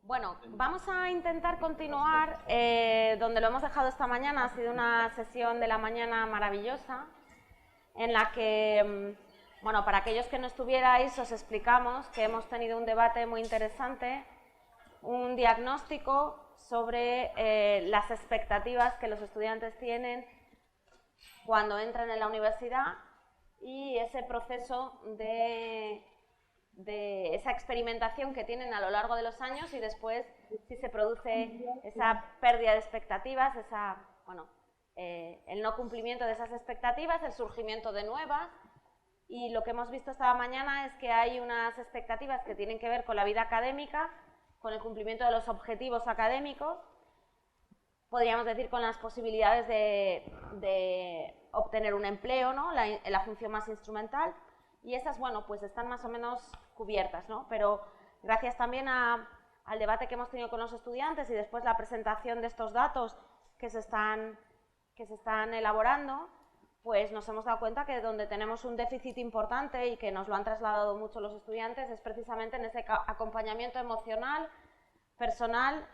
Bueno, vamos a intentar continuar donde lo hemos dejado esta mañana. Ha sido una sesión de la mañana maravillosa en la que, bueno, para aquellos que no estuvierais, os explicamos que hemos tenido un debate muy interesante, un diagnóstico sobre las expectativas que los estudiantes tienen cuando entran en la universidad y ese proceso de esa experimentación que tienen a lo largo de los años y después si se produce esa pérdida de expectativas, el no cumplimiento de esas expectativas, el surgimiento de nuevas. Y lo que hemos visto esta mañana es que hay unas expectativas que tienen que ver con la vida académica, con el cumplimiento de los objetivos académicos, podríamos decir con las posibilidades de obtener un empleo, ¿no? la función más instrumental. Y esas, bueno, pues están más o menos cubiertas, ¿no? Pero gracias también al debate que hemos tenido con los estudiantes y después la presentación de estos datos que se están elaborando, pues nos hemos dado cuenta que donde tenemos un déficit importante y que nos lo han trasladado mucho los estudiantes es precisamente en ese acompañamiento emocional, personal.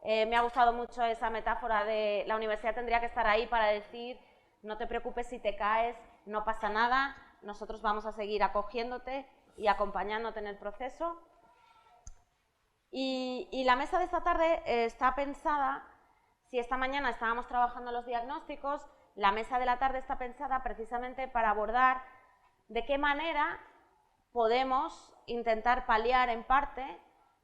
Me ha gustado mucho esa metáfora de la universidad tendría que estar ahí para decir no te preocupes si te caes, no pasa nada, nosotros vamos a seguir acogiéndote y acompañándote en el proceso. Y la mesa de esta tarde está pensada, si esta mañana estábamos trabajando los diagnósticos, la mesa de la tarde está pensada precisamente para abordar de qué manera podemos intentar paliar en parte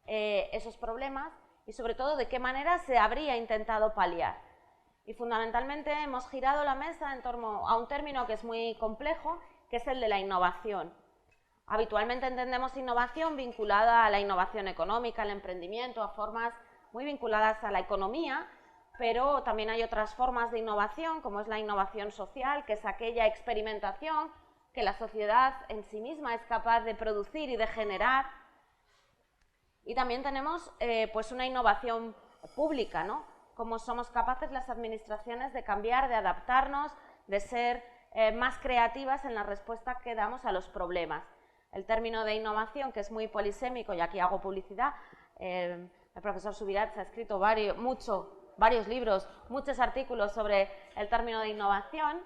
esos problemas y sobre todo de qué manera se habría intentado paliar. Y fundamentalmente hemos girado la mesa en torno a un término que es muy complejo, que es el de la innovación. Habitualmente entendemos innovación vinculada a la innovación económica, al emprendimiento, a formas muy vinculadas a la economía, pero también hay otras formas de innovación, como es la innovación social, que es aquella experimentación que la sociedad en sí misma es capaz de producir y de generar. Y también tenemos pues una innovación pública, ¿no? Cómo somos capaces las administraciones de cambiar, de adaptarnos, de ser más creativas en la respuesta que damos a los problemas. El término de innovación, que es muy polisémico, y aquí hago publicidad, el profesor Subirats ha escrito varios libros, muchos artículos sobre el término de innovación.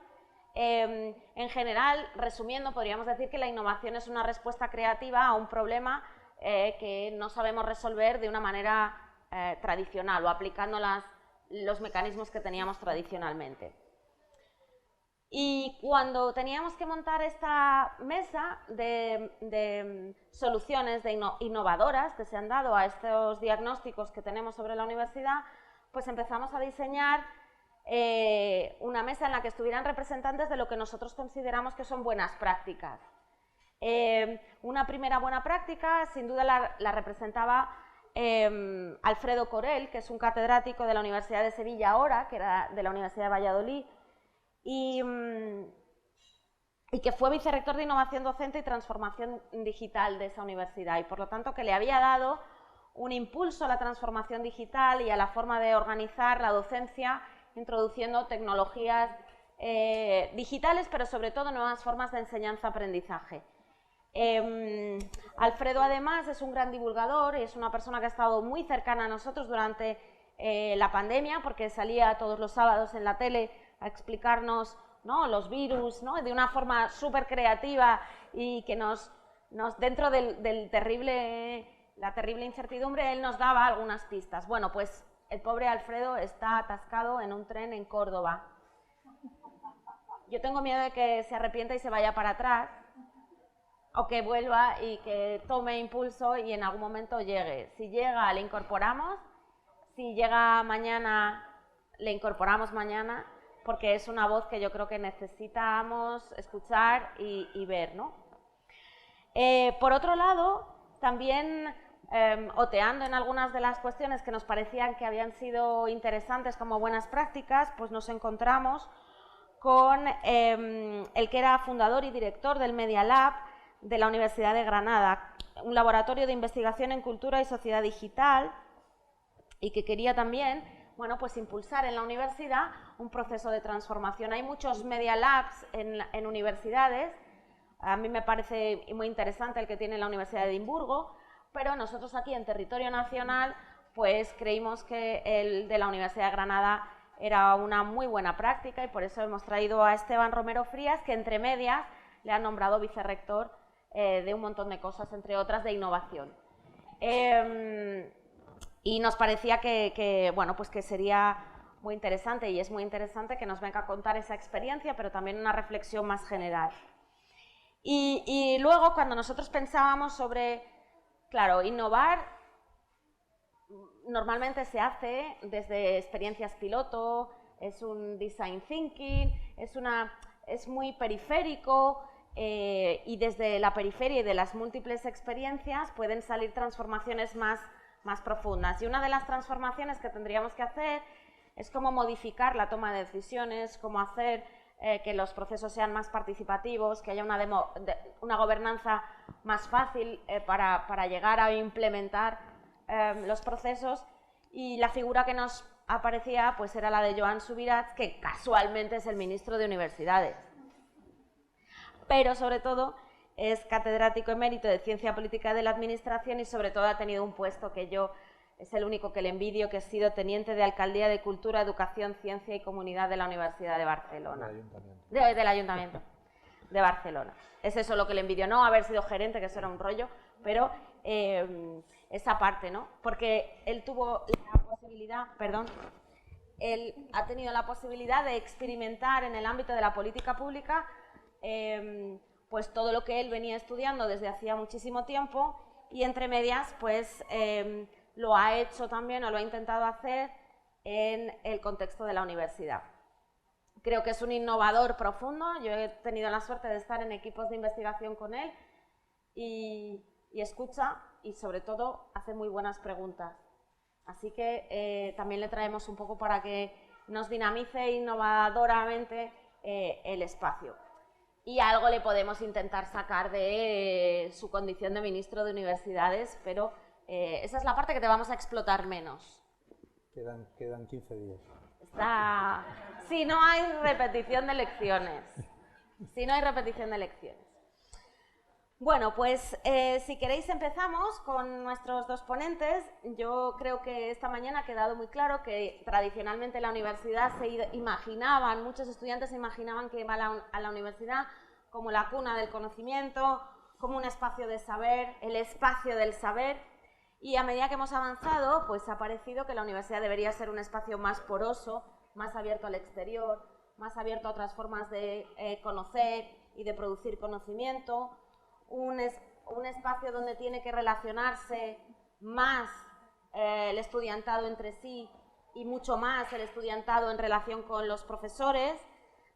En general, resumiendo, podríamos decir que la innovación es una respuesta creativa a un problema que no sabemos resolver de una manera tradicional o aplicando los mecanismos que teníamos tradicionalmente. Y cuando teníamos que montar esta mesa de soluciones innovadoras que se han dado a estos diagnósticos que tenemos sobre la universidad, pues empezamos a diseñar una mesa en la que estuvieran representantes de lo que nosotros consideramos que son buenas prácticas. Una primera buena práctica, sin duda la representaba Alfredo Corel, que es un catedrático de la Universidad de Sevilla ahora, que era de la Universidad de Valladolid, y que fue vicerrector de Innovación Docente y Transformación Digital de esa universidad, y por lo tanto que le había dado un impulso a la transformación digital y a la forma de organizar la docencia, introduciendo tecnologías digitales, pero sobre todo nuevas formas de enseñanza-aprendizaje. Alfredo además es un gran divulgador y es una persona que ha estado muy cercana a nosotros durante la pandemia, porque salía todos los sábados en la tele a explicarnos, ¿no?, los virus, ¿no?, de una forma súper creativa y que dentro la terrible incertidumbre, él nos daba algunas pistas. Bueno, pues el pobre Alfredo está atascado en un tren en Córdoba. Yo tengo miedo de que se arrepienta y se vaya para atrás, o que vuelva y que tome impulso y en algún momento llegue. Si llega, le incorporamos. Si llega mañana, le incorporamos mañana, porque es una voz que yo creo que necesitamos escuchar y ver, ¿no? Por otro lado, también oteando en algunas de las cuestiones que nos parecían que habían sido interesantes como buenas prácticas, pues nos encontramos con el que era fundador y director del Media Lab de la Universidad de Granada, un laboratorio de investigación en cultura y sociedad digital, y que quería también, bueno, pues impulsar en la universidad un proceso de transformación. Hay muchos Media Labs en universidades. A mí me parece muy interesante el que tiene la Universidad de Edimburgo, pero nosotros aquí en territorio nacional pues creímos que el de la Universidad de Granada era una muy buena práctica y por eso hemos traído a Esteban Romero Frías, que entre medias le han nombrado vicerrector de un montón de cosas, entre otras de innovación. Y nos parecía bueno, pues que sería muy interesante, y es muy interesante que nos venga a contar esa experiencia, pero también una reflexión más general. Y luego, cuando nosotros pensábamos sobre, claro, innovar, normalmente se hace desde experiencias piloto, es un design thinking, es muy periférico, y desde la periferia y de las múltiples experiencias pueden salir transformaciones más profundas. Y una de las transformaciones que tendríamos que hacer es cómo modificar la toma de decisiones, cómo hacer que los procesos sean más participativos, que haya una gobernanza más fácil para llegar a implementar los procesos. Y la figura que nos aparecía pues era la de Joan Subirats, que casualmente es el ministro de Universidades. Pero sobre todo es catedrático emérito de Ciencia Política de la Administración y sobre todo ha tenido un puesto que yo es el único que le envidio, que he sido teniente de Alcaldía de Cultura, Educación, Ciencia y Comunidad de la Universidad de Barcelona. Del Ayuntamiento de Barcelona. Es eso lo que le envidio, no haber sido gerente, que eso era un rollo, pero esa parte, ¿no? Porque él tuvo la posibilidad, él ha tenido la posibilidad de experimentar en el ámbito de la política pública pues todo lo que él venía estudiando desde hacía muchísimo tiempo y entre medias pues lo ha hecho también o lo ha intentado hacer en el contexto de la universidad. Creo que es un innovador profundo, yo he tenido la suerte de estar en equipos de investigación con él y escucha y sobre todo hace muy buenas preguntas. Así que también le traemos un poco para que nos dinamice innovadoramente el espacio. Y algo le podemos intentar sacar de su condición de ministro de Universidades, pero esa es la parte que te vamos a explotar menos. Quedan 15 días. Si no hay repetición de lecciones. Si no hay repetición de lecciones. Bueno, pues si queréis empezamos con nuestros dos ponentes. Yo creo que esta mañana ha quedado muy claro que tradicionalmente la universidad muchos estudiantes se imaginaban que iba a la universidad como la cuna del conocimiento, como un espacio de saber, el espacio del saber. Y a medida que hemos avanzado, pues ha parecido que la universidad debería ser un espacio más poroso, más abierto al exterior, más abierto a otras formas de conocer y de producir conocimiento. Un espacio donde tiene que relacionarse más el estudiantado entre sí y mucho más el estudiantado en relación con los profesores.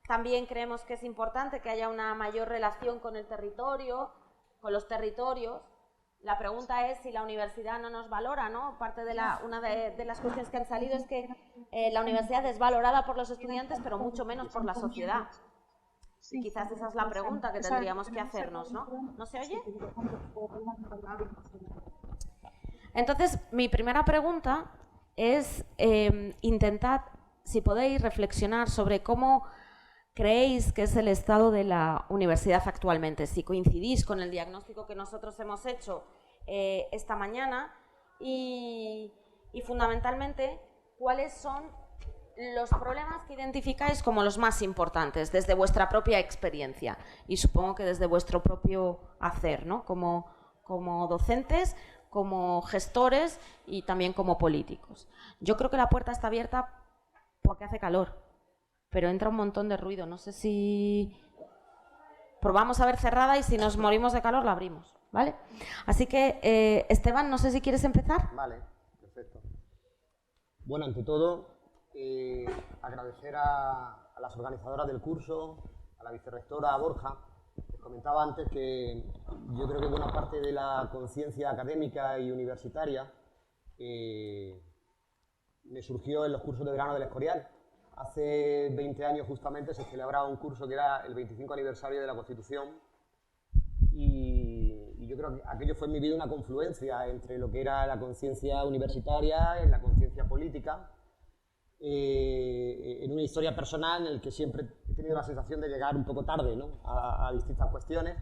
También creemos que es importante que haya una mayor relación con el territorio, con los territorios. La pregunta es si la universidad no nos valora, ¿no? Una de las cuestiones que han salido es que la universidad es valorada por los estudiantes, pero mucho menos por la sociedad. Sí, quizás esa es la pregunta que tendríamos que hacernos, ¿no? ¿No se oye? Entonces, mi primera pregunta es intentad, si podéis, reflexionar sobre cómo creéis que es el estado de la universidad actualmente, si coincidís con el diagnóstico que nosotros hemos hecho esta mañana y fundamentalmente, cuáles son los problemas que identificáis como los más importantes desde vuestra propia experiencia y supongo que desde vuestro propio hacer, ¿no? Como docentes, como gestores y también como políticos. Yo creo que la puerta está abierta porque hace calor, pero entra un montón de ruido. No sé si probamos a ver cerrada y si nos morimos de calor la abrimos, ¿vale? Así que, Esteban, no sé si quieres empezar. Vale, perfecto. Bueno, ante todo, agradecer a las organizadoras del curso, a la vicerrectora, a Borja. Les comentaba antes que yo creo que buena parte de la conciencia académica y universitaria me surgió en los cursos de verano del Escorial. Hace 20 años justamente se celebraba un curso que era el 25 aniversario de la Constitución y yo creo que aquello fue en mi vida una confluencia entre lo que era la conciencia universitaria y la conciencia política, en una historia personal en la que siempre he tenido la sensación de llegar un poco tarde, ¿no? a distintas cuestiones.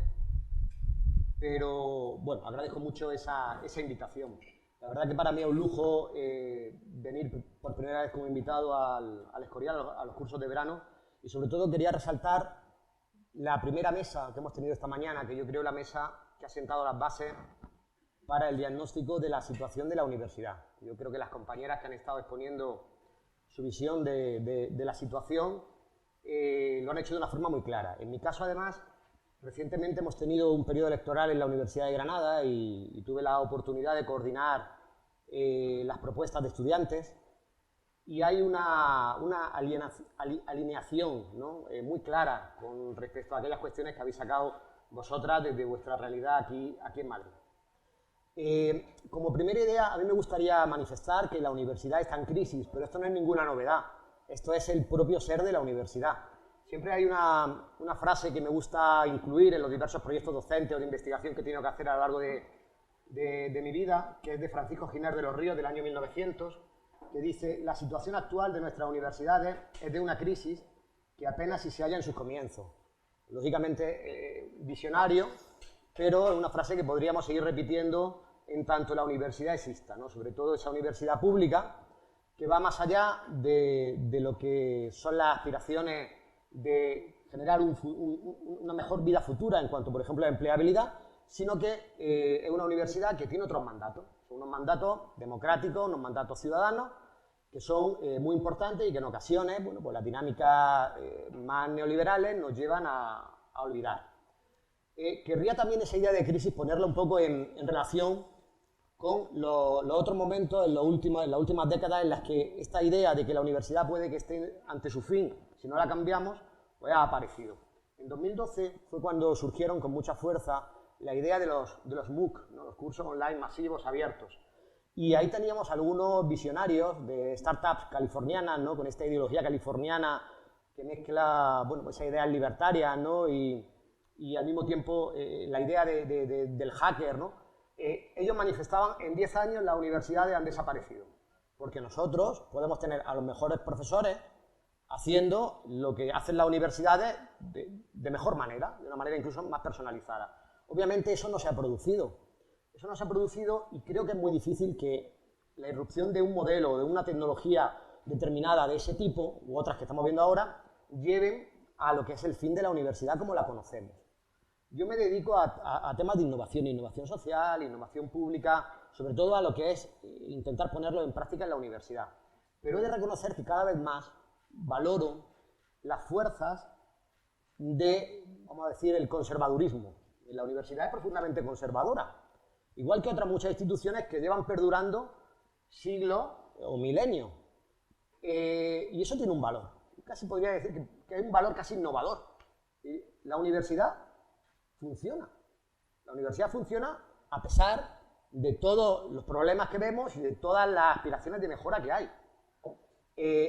pero bueno, agradezco mucho esa invitación. La verdad que para mí es un lujo venir por primera vez como invitado al Escorial, a los cursos de verano, y sobre todo quería resaltar la primera mesa que hemos tenido esta mañana, que yo creo la mesa que ha sentado las bases para el diagnóstico de la situación de la universidad. Yo creo que las compañeras que han estado exponiendo su visión de la situación lo han hecho de una forma muy clara. En mi caso, además, recientemente hemos tenido un periodo electoral en la Universidad de Granada y tuve la oportunidad de coordinar las propuestas de estudiantes, y hay una alineación, ¿no? Muy clara con respecto a aquellas cuestiones que habéis sacado vosotras desde vuestra realidad aquí en Madrid. Como primera idea, a mí me gustaría manifestar que la universidad está en crisis, pero esto no es ninguna novedad, esto es el propio ser de la universidad. Siempre hay una frase que me gusta incluir en los diversos proyectos docentes o de investigación que he tenido que hacer a lo largo de mi vida, que es de Francisco Giner de los Ríos, del año 1900, que dice: la situación actual de nuestras universidades es de una crisis que apenas si se halla en sus comienzos. Lógicamente visionario, pero es una frase que podríamos seguir repitiendo en tanto la universidad exista, ¿no? Sobre todo esa universidad pública que va más allá de lo que son las aspiraciones de generar una mejor vida futura en cuanto, por ejemplo, a empleabilidad, sino que es una universidad que tiene otros mandatos. Son unos mandatos democráticos, unos mandatos ciudadanos, que son muy importantes y que en ocasiones, bueno, pues las dinámicas más neoliberales nos llevan a olvidar. Querría también esa idea de crisis ponerla un poco en relación con los otros momentos en las últimas décadas en las que esta idea de que la universidad puede que esté ante su fin si no la cambiamos, pues ha aparecido. En 2012 fue cuando surgieron con mucha fuerza la idea de los MOOC, ¿no? Los cursos online masivos abiertos. Y ahí teníamos algunos visionarios de startups californianas, ¿no? Con esta ideología californiana que mezcla, bueno, pues esa idea libertaria, ¿no? y al mismo tiempo la idea del hacker, ¿no? Ellos manifestaban: en 10 años las universidades han desaparecido, porque nosotros podemos tener a los mejores profesores haciendo lo que hacen las universidades de mejor manera, de una manera incluso más personalizada. Obviamente eso no se ha producido. Eso no se ha producido y creo que es muy difícil que la irrupción de un modelo o de una tecnología determinada de ese tipo, u otras que estamos viendo ahora, lleven a lo que es el fin de la universidad como la conocemos. Yo me dedico a temas de innovación social, innovación pública, sobre todo a lo que es intentar ponerlo en práctica en la universidad. Pero he de reconocer que cada vez más valoro las fuerzas de, vamos a decir, el conservadurismo. La universidad es profundamente conservadora, igual que otras muchas instituciones que llevan perdurando siglos o milenios. Y eso tiene un valor. Casi podría decir que hay un valor casi innovador. Y la universidad funciona. La universidad funciona a pesar de todos los problemas que vemos y de todas las aspiraciones de mejora que hay.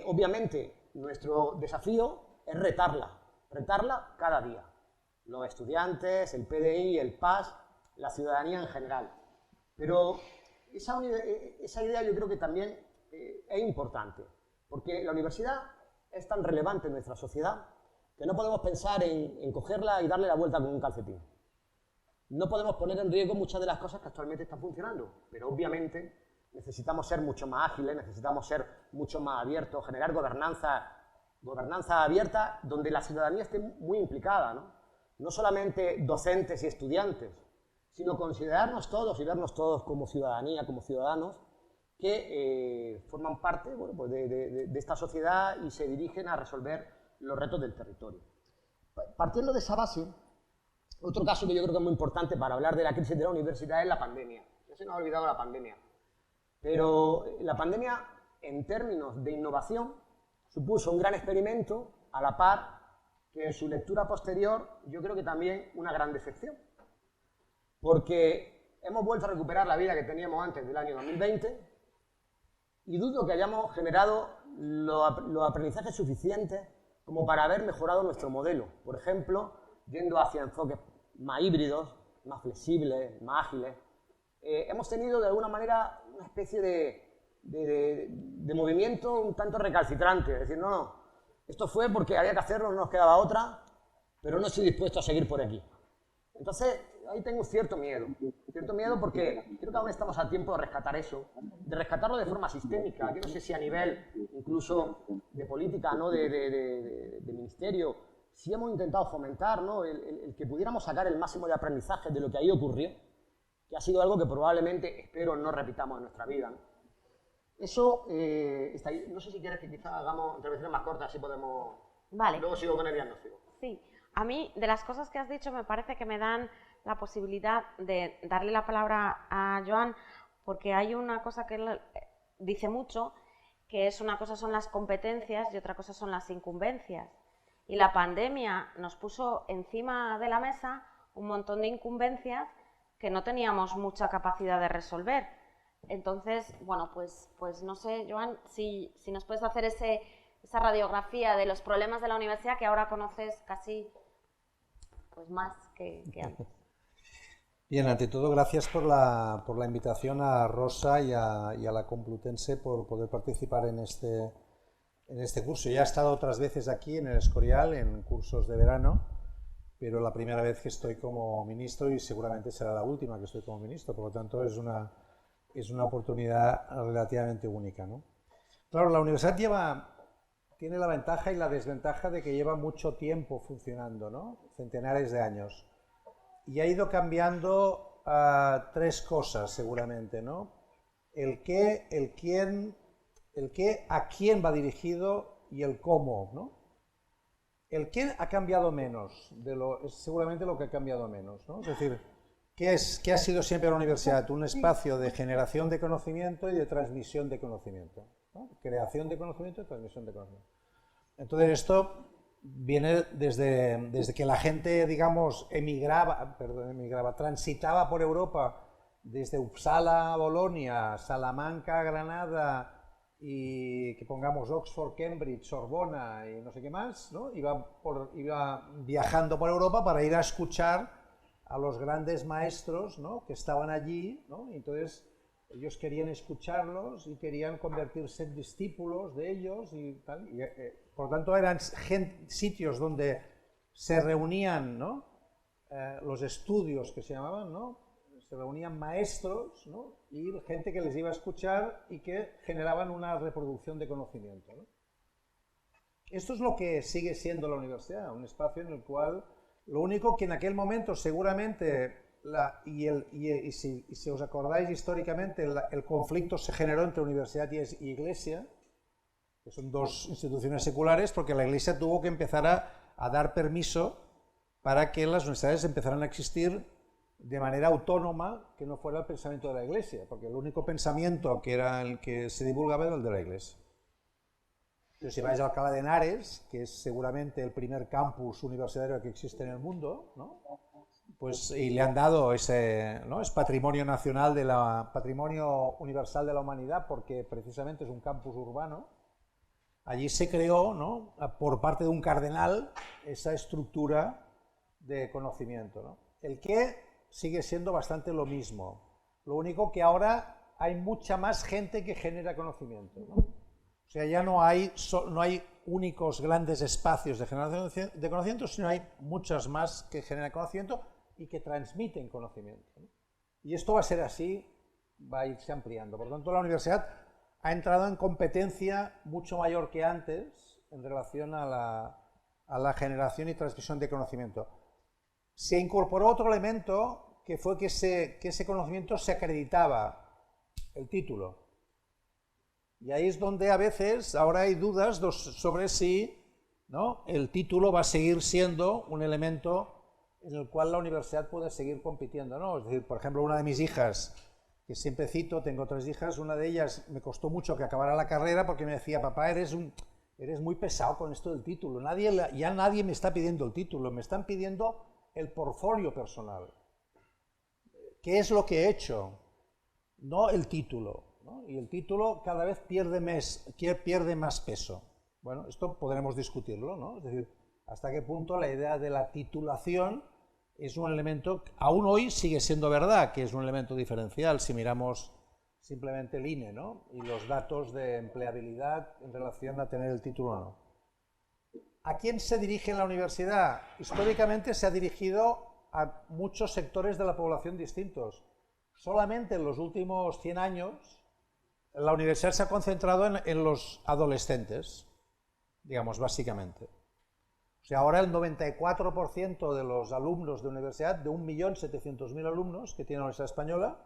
Obviamente, nuestro desafío es retarla cada día. Los estudiantes, el PDI, el PAS, la ciudadanía en general. Pero esa idea yo creo que también es importante, porque la universidad es tan relevante en nuestra sociedad que no podemos pensar en cogerla y darle la vuelta con un calcetín. No podemos poner en riesgo muchas de las cosas que actualmente están funcionando, pero obviamente necesitamos ser mucho más ágiles, necesitamos ser mucho más abiertos, generar gobernanza abierta donde la ciudadanía esté muy implicada, ¿no? No solamente docentes y estudiantes, sino considerarnos todos y vernos todos como ciudadanía, como ciudadanos que forman parte, bueno, pues de esta sociedad y se dirigen a resolver los retos del territorio. Partiendo de esa base, otro caso que yo creo que es muy importante para hablar de la crisis de la universidad es la pandemia. Ya se nos ha olvidado la pandemia. Pero la pandemia, en términos de innovación, supuso un gran experimento, a la par que en su lectura posterior yo creo que también una gran decepción. Porque hemos vuelto a recuperar la vida que teníamos antes del año 2020 y dudo que hayamos generado los aprendizajes suficientes como para haber mejorado nuestro modelo. Por ejemplo, yendo hacia enfoques más híbridos, más flexibles, más ágiles. Hemos tenido de alguna manera una especie de movimiento un tanto recalcitrante. Es decir, no, esto fue porque había que hacerlo, no nos quedaba otra, pero no estoy dispuesto a seguir por aquí. Entonces, ahí tengo cierto miedo porque creo que aún estamos a tiempo de rescatar eso, de rescatarlo de forma sistémica. Yo no sé si a nivel incluso de política, ¿no? de ministerio, si hemos intentado fomentar, ¿no? el que pudiéramos sacar el máximo de aprendizaje de lo que ahí ocurrió, que ha sido algo que probablemente, espero, no repitamos en nuestra vida, ¿no? Eso está ahí. No sé si quieres que quizás hagamos intervenciones más cortas, así podemos... Vale. Luego sigo con el diagnóstico. Sí, a mí de las cosas que has dicho me parece que me dan la posibilidad de darle la palabra a Joan, porque hay una cosa que él dice mucho, que es una cosa son las competencias y otra cosa son las incumbencias. Y la pandemia nos puso encima de la mesa un montón de incumbencias que no teníamos mucha capacidad de resolver. Entonces, bueno, pues no sé, Joan, si nos puedes hacer esa radiografía de los problemas de la universidad que ahora conoces casi pues más que antes. Bien, ante todo, gracias por la invitación a Rosa y a la Complutense por poder participar en este curso. Ya he estado otras veces aquí en el Escorial, en cursos de verano, pero la primera vez que estoy como ministro y seguramente será la última que estoy como ministro, por lo tanto es una oportunidad relativamente única, ¿no? Claro, la universidad tiene la ventaja y la desventaja de que lleva mucho tiempo funcionando, ¿no? Centenares de años. Y ha ido cambiando tres cosas seguramente, ¿no? El qué, a quién va dirigido y el cómo, ¿no? El qué ha cambiado menos, es seguramente lo que ha cambiado menos, ¿no? Es decir, ¿qué ha sido siempre la universidad? Un espacio de generación de conocimiento y de transmisión de conocimiento, ¿no? Creación de conocimiento y transmisión de conocimiento. Entonces esto viene desde que la gente, digamos, transitaba por Europa desde Uppsala a Bolonia, Salamanca a Granada y que pongamos Oxford, Cambridge, Sorbona y no sé qué más, ¿no? Iba viajando por Europa para ir a escuchar a los grandes maestros, ¿no? Que estaban allí, ¿no? Y entonces ellos querían escucharlos y querían convertirse en discípulos de ellos y tal. Por lo tanto, eran sitios donde se reunían, ¿no? Los estudios que se llamaban, ¿no? Se reunían maestros, ¿no? Y gente que les iba a escuchar y que generaban una reproducción de conocimiento, ¿no? Esto es lo que sigue siendo la universidad, un espacio en el cual lo único que en aquel momento seguramente, si os acordáis históricamente, el conflicto se generó entre universidad y iglesia, que son dos instituciones seculares, porque la iglesia tuvo que empezar a dar permiso para que las universidades empezaran a existir de manera autónoma, que no fuera el pensamiento de la iglesia, porque el único pensamiento que era el que se divulgaba era el de la iglesia. Pero si vais a Alcalá de Henares, que es seguramente el primer campus universitario que existe en el mundo, ¿no? Pues, y le han dado ese, ¿no? Es patrimonio nacional patrimonio universal de la humanidad, porque precisamente es un campus urbano. Allí se creó, ¿no? Por parte de un cardenal, esa estructura de conocimiento, ¿no? El qué sigue siendo bastante lo mismo. Lo único que ahora hay mucha más gente que genera conocimiento, ¿no? O sea, ya no hay únicos grandes espacios de generación de conocimiento, sino hay muchas más que generan conocimiento y que transmiten conocimiento, ¿no? Y esto va a ser así, va a irse ampliando. Por lo tanto, la universidad ha entrado en competencia mucho mayor que antes en relación a la generación y transmisión de conocimiento. Se incorporó otro elemento que fue que ese conocimiento se acreditaba, el título. Y ahí es donde a veces ahora hay dudas sobre si, ¿no? El título va a seguir siendo un elemento en el cual la universidad puede seguir compitiendo, ¿no? Es decir, por ejemplo, una de mis hijas, que siempre cito, tengo 3 hijas, una de ellas me costó mucho que acabara la carrera porque me decía, papá, eres muy pesado con esto del título, ya nadie me está pidiendo el título, me están pidiendo el portfolio personal. ¿Qué es lo que he hecho? No el título, ¿no? Y el título cada vez pierde más peso. Bueno, esto podremos discutirlo, ¿no? Es decir, hasta qué punto la idea de la titulación es un elemento, aún hoy sigue siendo verdad, que es un elemento diferencial si miramos simplemente el INE, ¿no? Y los datos de empleabilidad en relación a tener el título o no. ¿A quién se dirige en la universidad? Históricamente se ha dirigido a muchos sectores de la población distintos. Solamente en los últimos 100 años la universidad se ha concentrado en los adolescentes, digamos, básicamente. O sea, ahora el 94% de los alumnos de universidad, de 1.700.000 alumnos que tiene la Universidad Española,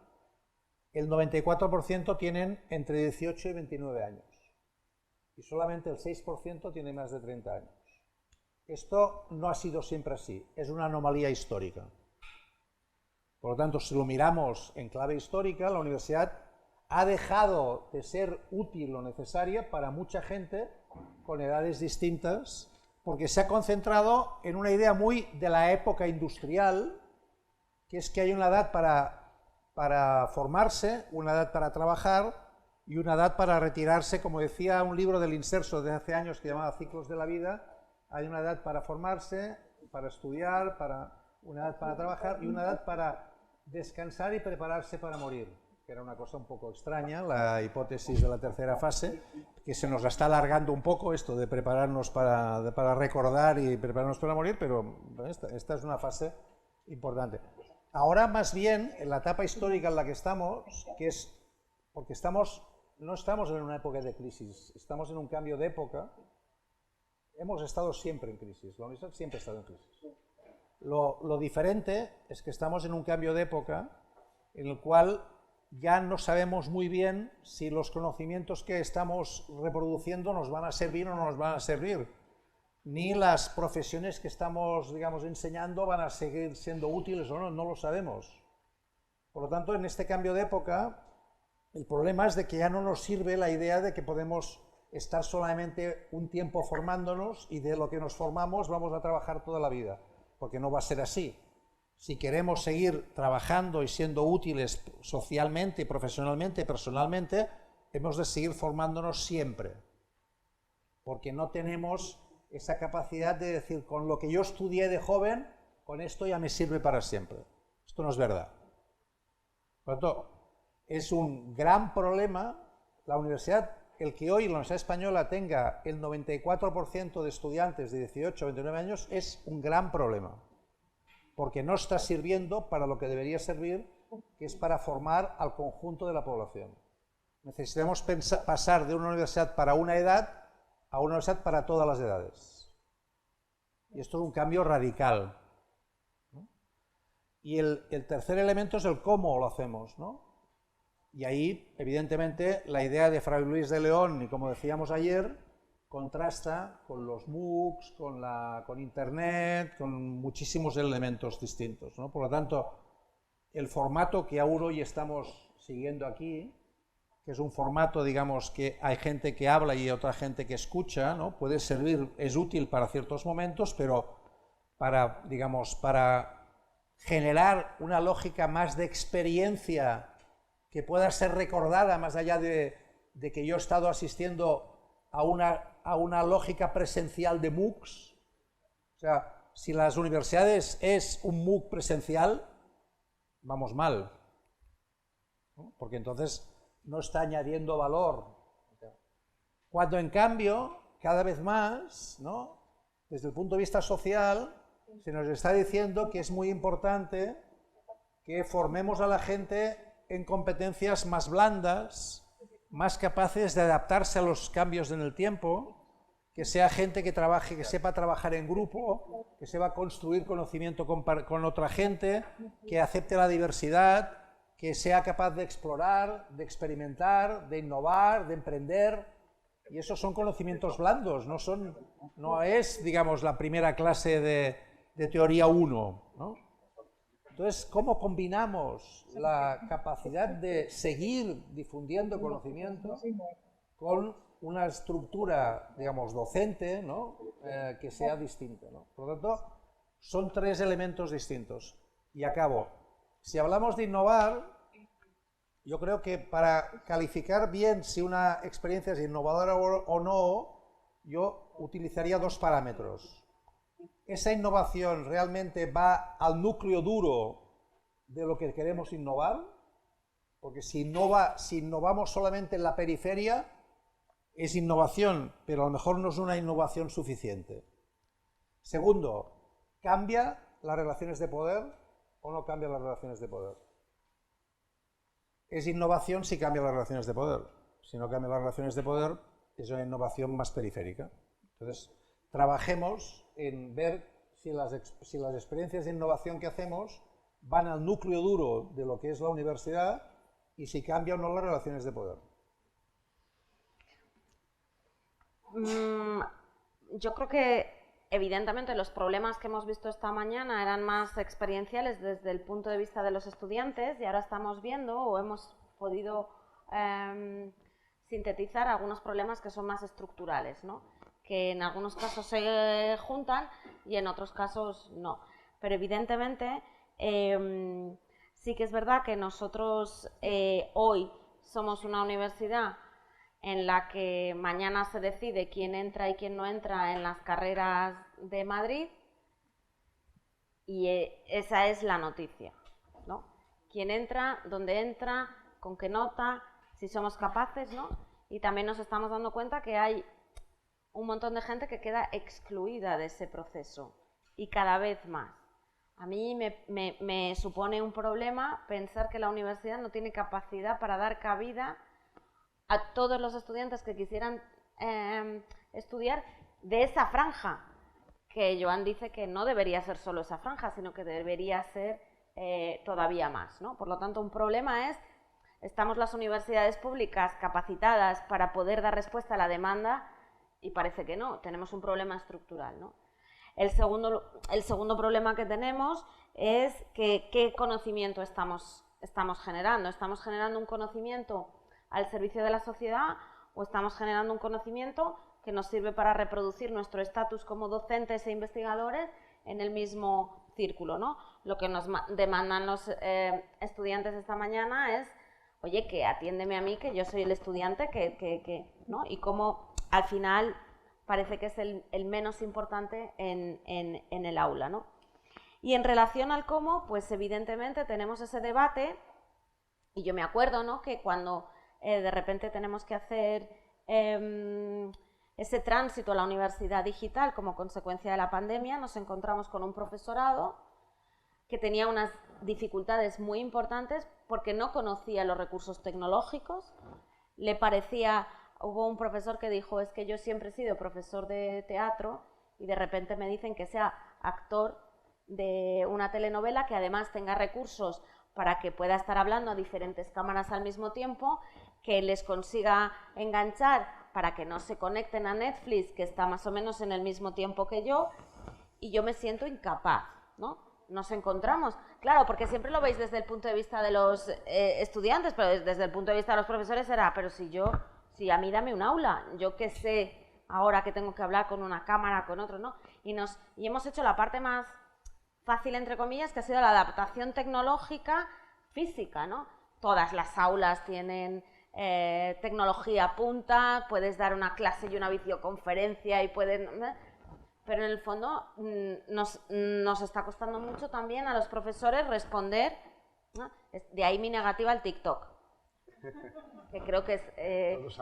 el 94% tienen entre 18 y 29 años. Y solamente el 6% tiene más de 30 años. Esto no ha sido siempre así, es una anomalía histórica. Por lo tanto, si lo miramos en clave histórica, la universidad ha dejado de ser útil o necesaria para mucha gente con edades distintas, porque se ha concentrado en una idea muy de la época industrial, que es que hay una edad para formarse, una edad para trabajar y una edad para retirarse. Como decía un libro del Inserso de hace años que llamaba Ciclos de la Vida, hay una edad para formarse, para estudiar, una edad para trabajar y una edad para descansar y prepararse para morir, que era una cosa un poco extraña, la hipótesis de la tercera fase, que se nos está alargando un poco esto de prepararnos para recordar y prepararnos para morir, pero esta es una fase importante. Ahora, más bien, en la etapa histórica en la que estamos, que es porque no estamos en una época de crisis, estamos en un cambio de época. Hemos estado siempre en crisis, la universidad siempre ha estado en crisis. Lo diferente es que estamos en un cambio de época en el cual ya no sabemos muy bien si los conocimientos que estamos reproduciendo nos van a servir o no nos van a servir, ni las profesiones que estamos, digamos, enseñando van a seguir siendo útiles o no, no lo sabemos. Por lo tanto, en este cambio de época, el problema es de que ya no nos sirve la idea de que podemos estar solamente un tiempo formándonos y de lo que nos formamos vamos a trabajar toda la vida, porque no va a ser así. Si queremos seguir trabajando y siendo útiles socialmente, profesionalmente, personalmente, hemos de seguir formándonos siempre, porque no tenemos esa capacidad de decir, con lo que yo estudié de joven, con esto ya me sirve para siempre. Esto no es verdad. Por lo tanto, es un gran problema la universidad. El que hoy la Universidad Española tenga el 94% de estudiantes de 18 a 29 años es un gran problema, porque no está sirviendo para lo que debería servir, que es para formar al conjunto de la población. Necesitamos pasar de una universidad para una edad a una universidad para todas las edades. Y esto es un cambio radical, ¿no? Y el tercer elemento es el cómo lo hacemos, ¿no? Y ahí, evidentemente, la idea de Fray Luis de León, y como decíamos ayer, contrasta con los MOOCs, con Internet, con muchísimos elementos distintos, ¿no? Por lo tanto, el formato que aún hoy estamos siguiendo aquí, que es un formato, digamos, que hay gente que habla y otra gente que escucha, ¿no? Puede servir, es útil para ciertos momentos, pero para generar una lógica más de experiencia que pueda ser recordada más allá de que yo he estado asistiendo a una lógica presencial de MOOCs. O sea, si las universidades es un MOOC presencial, vamos mal, ¿no? Porque entonces no está añadiendo valor. Cuando en cambio, cada vez más, ¿no? Desde el punto de vista social, se nos está diciendo que es muy importante que formemos a la gente en competencias más blandas, más capaces de adaptarse a los cambios en el tiempo, que sea gente que trabaje, que sepa trabajar en grupo, que sepa construir conocimiento con otra gente, que acepte la diversidad, que sea capaz de explorar, de experimentar, de innovar, de emprender. Y esos son conocimientos blandos, no es, digamos, la primera clase de teoría 1, ¿no? Entonces, ¿cómo combinamos la capacidad de seguir difundiendo conocimiento con una estructura, digamos, docente, ¿no? Que sea distinta, ¿no? Por lo tanto, son tres elementos distintos. Y acabo. Si hablamos de innovar, yo creo que para calificar bien si una experiencia es innovadora o no, yo utilizaría dos parámetros. ¿Esa innovación realmente va al núcleo duro de lo que queremos innovar? Porque si innovamos solamente en la periferia, es innovación, pero a lo mejor no es una innovación suficiente. Segundo, cambia las relaciones de poder o no cambia las relaciones de poder? Es innovación si cambia las relaciones de poder. Si no cambia las relaciones de poder, es una innovación más periférica. Entonces, trabajemos en ver si las experiencias de innovación que hacemos van al núcleo duro de lo que es la universidad y si cambian o no las relaciones de poder. Yo creo que evidentemente los problemas que hemos visto esta mañana eran más experienciales desde el punto de vista de los estudiantes y ahora estamos viendo o hemos podido sintetizar algunos problemas que son más estructurales, ¿no? Que en algunos casos se juntan y en otros casos no. Pero evidentemente sí que es verdad que nosotros hoy somos una universidad en la que mañana se decide quién entra y quién no entra en las carreras de Madrid y esa es la noticia, ¿no? Quién entra, dónde entra, con qué nota, si somos capaces, ¿no? Y también nos estamos dando cuenta que hay un montón de gente que queda excluida de ese proceso y cada vez más. A mí me supone un problema pensar que la universidad no tiene capacidad para dar cabida a todos los estudiantes que quisieran estudiar de esa franja, que Joan dice que no debería ser solo esa franja, sino que debería ser todavía más, ¿no? Por lo tanto, un problema es, ¿estamos las universidades públicas capacitadas para poder dar respuesta a la demanda? Y parece que no, tenemos un problema estructural, ¿no? El segundo problema que tenemos es que qué conocimiento estamos generando. ¿Estamos generando un conocimiento al servicio de la sociedad o estamos generando un conocimiento que nos sirve para reproducir nuestro estatus como docentes e investigadores en el mismo círculo, ¿no? Lo que nos demandan los estudiantes esta mañana es, oye, que atiéndeme a mí, que yo soy el estudiante, ¿no? Y cómo al final parece que es el menos importante en el aula, ¿no? Y en relación al cómo, pues evidentemente tenemos ese debate y yo me acuerdo, ¿no? Que cuando de repente tenemos que hacer ese tránsito a la universidad digital como consecuencia de la pandemia, nos encontramos con un profesorado que tenía unas dificultades muy importantes porque no conocía los recursos tecnológicos, le parecía, hubo un profesor que dijo, es que yo siempre he sido profesor de teatro y de repente me dicen que sea actor de una telenovela que además tenga recursos para que pueda estar hablando a diferentes cámaras al mismo tiempo, que les consiga enganchar para que no se conecten a Netflix, que está más o menos en el mismo tiempo que yo, y yo me siento incapaz, ¿no? Nos encontramos, claro, porque siempre lo veis desde el punto de vista de los estudiantes, pero desde el punto de vista de los profesores era, pero si a mí dame un aula, yo qué sé ahora que tengo que hablar con una cámara, con otro, ¿no? Y hemos hecho la parte más fácil, entre comillas, que ha sido la adaptación tecnológica física, ¿no? Todas las aulas tienen tecnología punta, puedes dar una clase y una videoconferencia y pero en el fondo nos está costando mucho también a los profesores responder, ¿no? De ahí mi negativa al TikTok, que creo que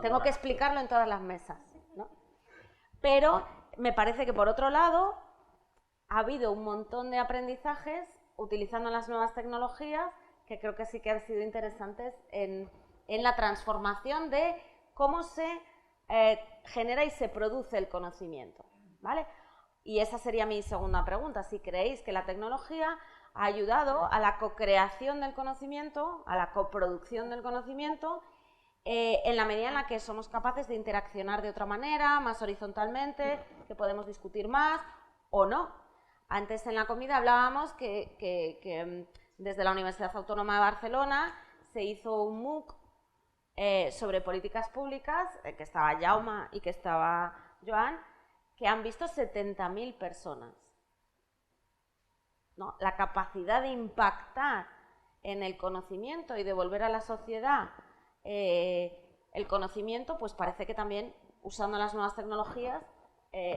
tengo que explicarlo en todas las mesas, ¿no? Pero me parece que por otro lado ha habido un montón de aprendizajes utilizando las nuevas tecnologías que creo que sí que han sido interesantes en la transformación de cómo se genera y se produce el conocimiento, ¿vale? Y esa sería mi segunda pregunta, si creéis que la tecnología ha ayudado a la co-creación del conocimiento, a la coproducción del conocimiento, en la medida en la que somos capaces de interaccionar de otra manera, más horizontalmente, que podemos discutir más o no. Antes en la comida hablábamos que desde la Universidad Autónoma de Barcelona se hizo un MOOC sobre políticas públicas, que estaba Jaume y que estaba Joan, que han visto 70.000 personas, ¿no? La capacidad de impactar en el conocimiento y devolver a la sociedad el conocimiento, pues parece que también usando las nuevas tecnologías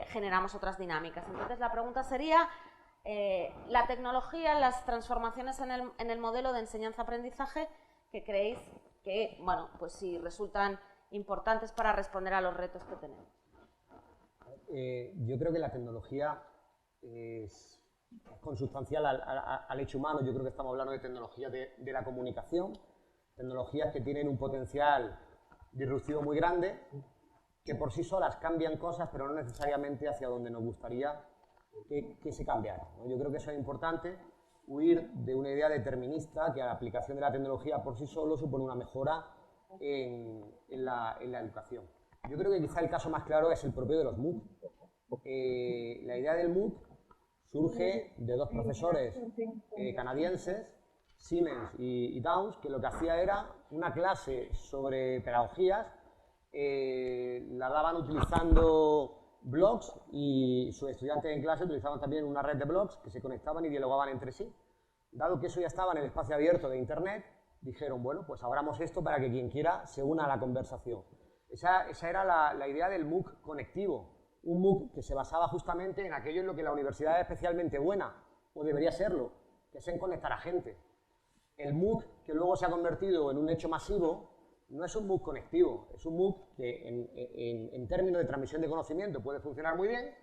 generamos otras dinámicas. Entonces la pregunta sería, la tecnología, las transformaciones en el modelo de enseñanza-aprendizaje, ¿qué creéis que, bueno, pues sí resultan importantes para responder a los retos que tenemos? Yo creo que la tecnología es consustancial al hecho humano. Yo creo que estamos hablando de tecnologías de la comunicación, tecnologías que tienen un potencial disruptivo muy grande, que por sí solas cambian cosas, pero no necesariamente hacia donde nos gustaría que se cambiara, ¿no? Yo creo que eso es importante, huir de una idea determinista, que la aplicación de la tecnología por sí solo supone una mejora en la educación. Yo creo que quizá el caso más claro es el propio de los MOOC. La idea del MOOC surge de dos profesores canadienses, Siemens y Downs, que lo que hacía era una clase sobre pedagogías, la daban utilizando blogs y sus estudiantes en clase utilizaban también una red de blogs que se conectaban y dialogaban entre sí. Dado que eso ya estaba en el espacio abierto de Internet, dijeron, bueno, pues abramos esto para que quien quiera se una a la conversación. Esa era la idea del MOOC conectivo, un MOOC que se basaba justamente en aquello en lo que la universidad es especialmente buena, o debería serlo, que es en conectar a gente. El MOOC, que luego se ha convertido en un hecho masivo, no es un MOOC conectivo, es un MOOC que en términos de transmisión de conocimiento puede funcionar muy bien,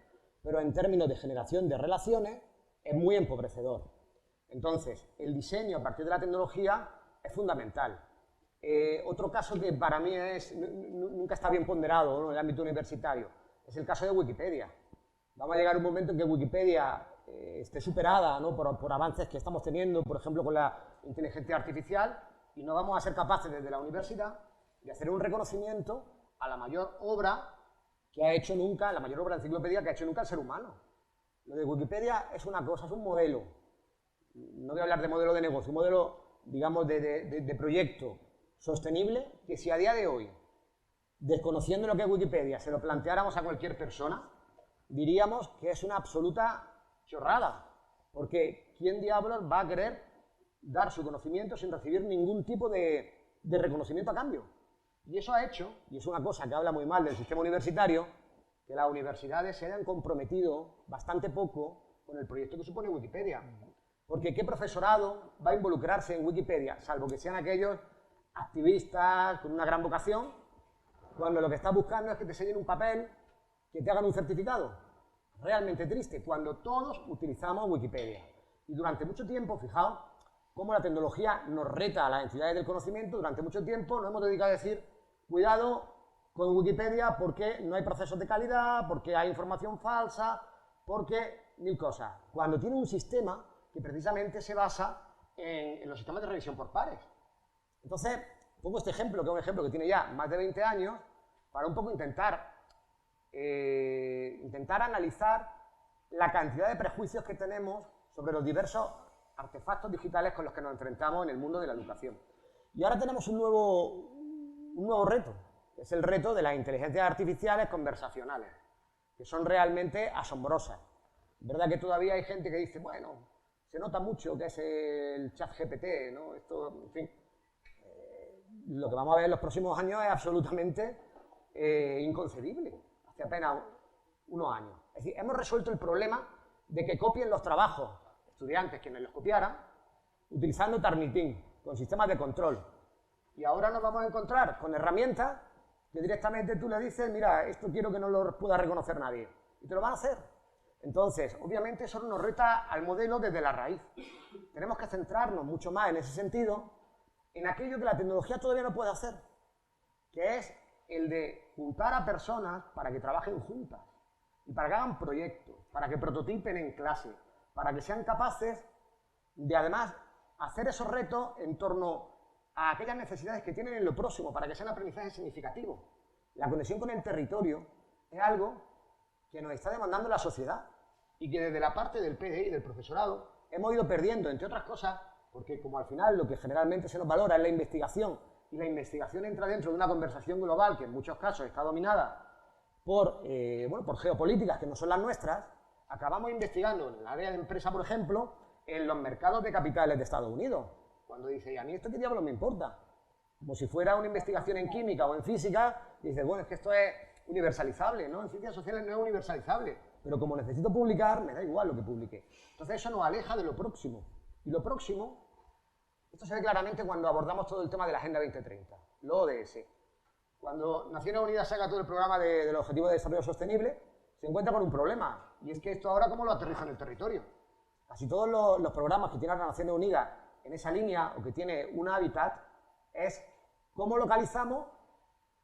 pero en términos de generación de relaciones es muy empobrecedor. Entonces, el diseño a partir de la tecnología es fundamental. Otro caso que para mí nunca está bien ponderado, ¿no?, en el ámbito universitario, es el caso de Wikipedia. Vamos a llegar a un momento en que Wikipedia esté superada, ¿no?, por avances que estamos teniendo, por ejemplo, con la inteligencia artificial, y no vamos a ser capaces desde la universidad de hacer un reconocimiento a la mayor obra que ha hecho nunca, la mayor obra de enciclopedia que ha hecho nunca el ser humano. Lo de Wikipedia es una cosa, es un modelo. No voy a hablar de modelo de negocio, un modelo, digamos, de proyecto sostenible, que si a día de hoy, desconociendo lo que es Wikipedia, se lo planteáramos a cualquier persona, diríamos que es una absoluta chorrada, porque ¿quién diablos va a querer dar su conocimiento sin recibir ningún tipo de reconocimiento a cambio? Y eso ha hecho, y es una cosa que habla muy mal del sistema universitario, que las universidades se hayan comprometido bastante poco con el proyecto que supone Wikipedia. Porque ¿qué profesorado va a involucrarse en Wikipedia, salvo que sean aquellos activistas con una gran vocación, cuando lo que estás buscando es que te enseñen un papel, que te hagan un certificado? Realmente triste, cuando todos utilizamos Wikipedia. Y durante mucho tiempo, fijaos, cómo la tecnología nos reta a las entidades del conocimiento, durante mucho tiempo nos hemos dedicado a decir, cuidado con Wikipedia porque no hay procesos de calidad, porque hay información falsa, porque mil cosas. Cuando tiene un sistema que precisamente se basa en los sistemas de revisión por pares. Entonces, pongo este ejemplo, que es un ejemplo que tiene ya más de 20 años, para un poco intentar analizar la cantidad de prejuicios que tenemos sobre los diversos artefactos digitales con los que nos enfrentamos en el mundo de la educación. Y ahora tenemos un nuevo reto, que es el reto de las inteligencias artificiales conversacionales, que son realmente asombrosas. ¿Verdad que todavía hay gente que dice, bueno, se nota mucho que es el ChatGPT, ¿no? Esto, en fin, lo que vamos a ver en los próximos años es absolutamente inconcebible, hace apenas unos años. Es decir, hemos resuelto el problema de que copien los trabajos estudiantes quienes los copiaran, utilizando Turnitin, con sistemas de control. Y ahora nos vamos a encontrar con herramientas que directamente tú le dices, mira, esto quiero que no lo pueda reconocer nadie. Y te lo van a hacer. Entonces, obviamente eso nos reta al modelo desde la raíz. Tenemos que centrarnos mucho más en ese sentido, en aquello que la tecnología todavía no puede hacer, que es el de juntar a personas para que trabajen juntas, y para que hagan proyectos, para que prototipen en clase, para que sean capaces de, además, hacer esos retos en torno a aquellas necesidades que tienen en lo próximo, para que sean aprendizajes significativos. La conexión con el territorio es algo que nos está demandando la sociedad y que desde la parte del PDI y del profesorado hemos ido perdiendo, entre otras cosas, porque como al final lo que generalmente se nos valora es la investigación, y la investigación entra dentro de una conversación global que en muchos casos está dominada por geopolíticas que no son las nuestras, acabamos investigando en el área de empresa, por ejemplo, en los mercados de capitales de Estados Unidos. Cuando dice, ¿y a mí esto qué diablos me importa? Como si fuera una investigación en química o en física, y dices, bueno, es que esto es universalizable, ¿no? En ciencias sociales no es universalizable, pero como necesito publicar, me da igual lo que publique. Entonces eso nos aleja de lo próximo. Y lo próximo, esto se ve claramente cuando abordamos todo el tema de la Agenda 2030, lo ODS. Cuando Naciones Unidas saca todo el programa del Objetivo de Desarrollo Sostenible, se encuentra con un problema, y es que esto ahora, ¿cómo lo aterriza en el territorio? casi todos los programas que tiene las Naciones Unidas en esa línea, o que tiene un hábitat, es cómo localizamos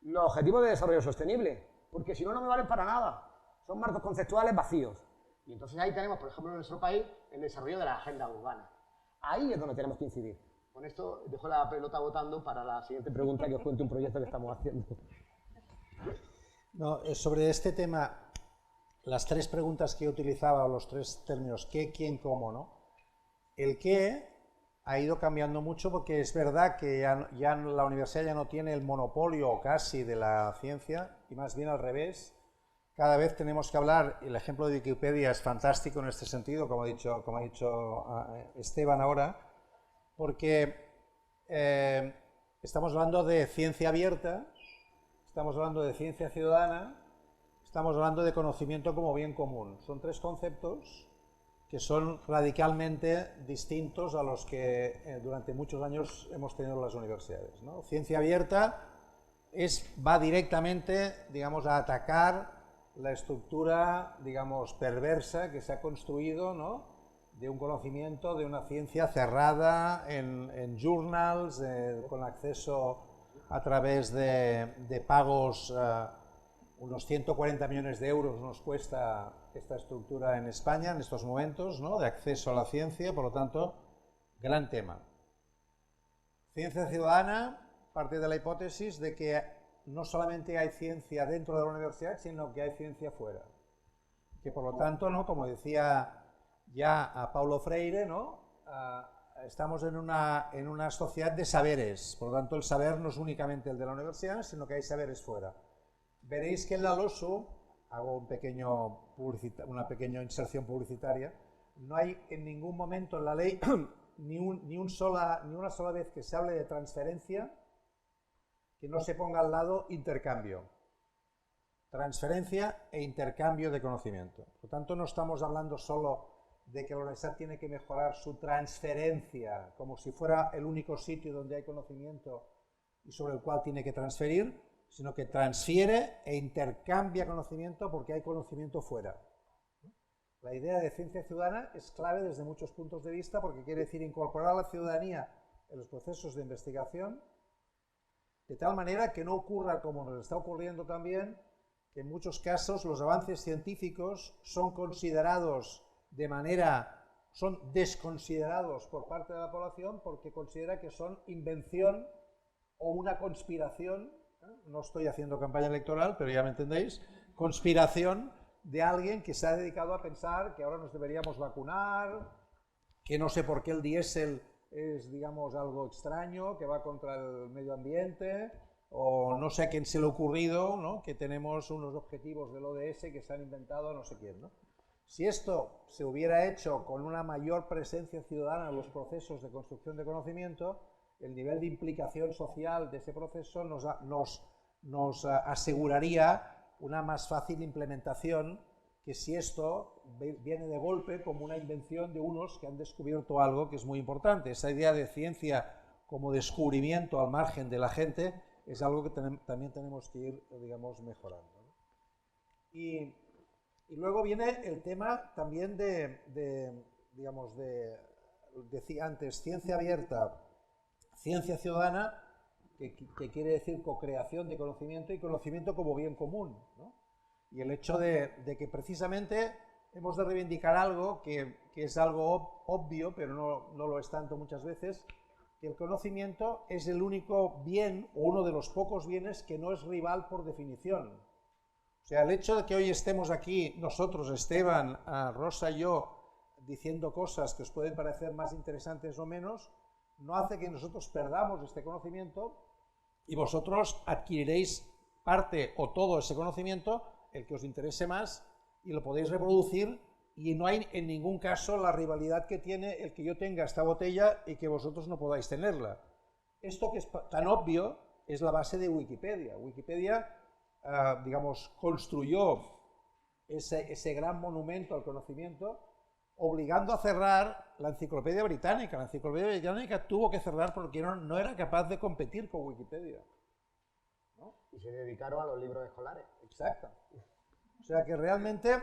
los objetivos de desarrollo sostenible, porque si no, no me valen para nada. Son marcos conceptuales vacíos. Y entonces ahí tenemos, por ejemplo, en nuestro país, el desarrollo de la agenda urbana. Ahí es donde tenemos que incidir. Con esto dejo la pelota votando para la siguiente pregunta, que os cuente un proyecto que estamos haciendo. No, sobre este tema, las tres preguntas que yo utilizaba, o los tres términos, qué, quién, cómo, ¿no? El qué ha ido cambiando mucho porque es verdad que ya la universidad ya no tiene el monopolio casi de la ciencia, y más bien al revés. Cada vez tenemos que hablar, el ejemplo de Wikipedia es fantástico en este sentido, como ha dicho Esteban ahora, porque estamos hablando de ciencia abierta, estamos hablando de ciencia ciudadana, estamos hablando de conocimiento como bien común. Son tres conceptos que son radicalmente distintos a los que durante muchos años hemos tenido en las universidades, ¿no? Ciencia abierta va directamente, digamos, a atacar la estructura, digamos, perversa que se ha construido, ¿no?, de un conocimiento, de una ciencia cerrada en journals, con acceso a través de pagos. Unos 140 millones de euros nos cuesta esta estructura en España en estos momentos, ¿no?, de acceso a la ciencia. Por lo tanto, gran tema. Ciencia ciudadana parte de la hipótesis de que no solamente hay ciencia dentro de la universidad, sino que hay ciencia fuera. Que por lo tanto, ¿no?, como decía ya a Paulo Freire, ¿no?, estamos en una sociedad de saberes. Por lo tanto, el saber no es únicamente el de la universidad, sino que hay saberes fuera. Veréis que en la LOSU, hago una pequeña inserción publicitaria, no hay en ningún momento en la ley ni una sola vez que se hable de transferencia que no se ponga al lado intercambio. Transferencia e intercambio de conocimiento. Por lo tanto, no estamos hablando solo de que la universidad tiene que mejorar su transferencia, como si fuera el único sitio donde hay conocimiento y sobre el cual tiene que transferir, sino que transfiere e intercambia conocimiento porque hay conocimiento fuera. La idea de ciencia ciudadana es clave desde muchos puntos de vista, porque quiere decir incorporar a la ciudadanía en los procesos de investigación, de tal manera que no ocurra como nos está ocurriendo también, que en muchos casos los avances científicos son desconsiderados por parte de la población porque considera que son invención o una conspiración. No estoy haciendo campaña electoral, pero ya me entendéis, conspiración de alguien que se ha dedicado a pensar que ahora nos deberíamos vacunar, que no sé por qué el diésel es, digamos, algo extraño, que va contra el medio ambiente, o no sé a quién se le ha ocurrido, ¿no?, que tenemos unos objetivos del ODS que se han inventado no sé quién, ¿no? Si esto se hubiera hecho con una mayor presencia ciudadana en los procesos de construcción de conocimiento, el nivel de implicación social de ese proceso nos aseguraría una más fácil implementación que si esto viene de golpe como una invención de unos que han descubierto algo que es muy importante. Esa idea de ciencia como descubrimiento al margen de la gente es algo que también tenemos que ir, digamos, mejorando, ¿no? Y luego viene el tema también decía antes, ciencia abierta, ciencia ciudadana, que quiere decir co-creación de conocimiento y conocimiento como bien común, ¿no? Y el hecho de que precisamente hemos de reivindicar algo que es algo obvio, pero no lo es tanto muchas veces, que el conocimiento es el único bien, o uno de los pocos bienes, que no es rival por definición. O sea, el hecho de que hoy estemos aquí, nosotros, Esteban, Rosa y yo, diciendo cosas que os pueden parecer más interesantes o menos, no hace que nosotros perdamos este conocimiento y vosotros adquiriréis parte o todo ese conocimiento, el que os interese más, y lo podéis reproducir, y no hay en ningún caso la rivalidad que tiene el que yo tenga esta botella y que vosotros no podáis tenerla. Esto que es tan obvio es la base de Wikipedia. Wikipedia, digamos, construyó ese gran monumento al conocimiento, obligando a cerrar la Enciclopedia Británica. La Enciclopedia Británica tuvo que cerrar porque no era capaz de competir con Wikipedia, ¿no? Y se dedicaron a los libros escolares. Exacto. O sea que realmente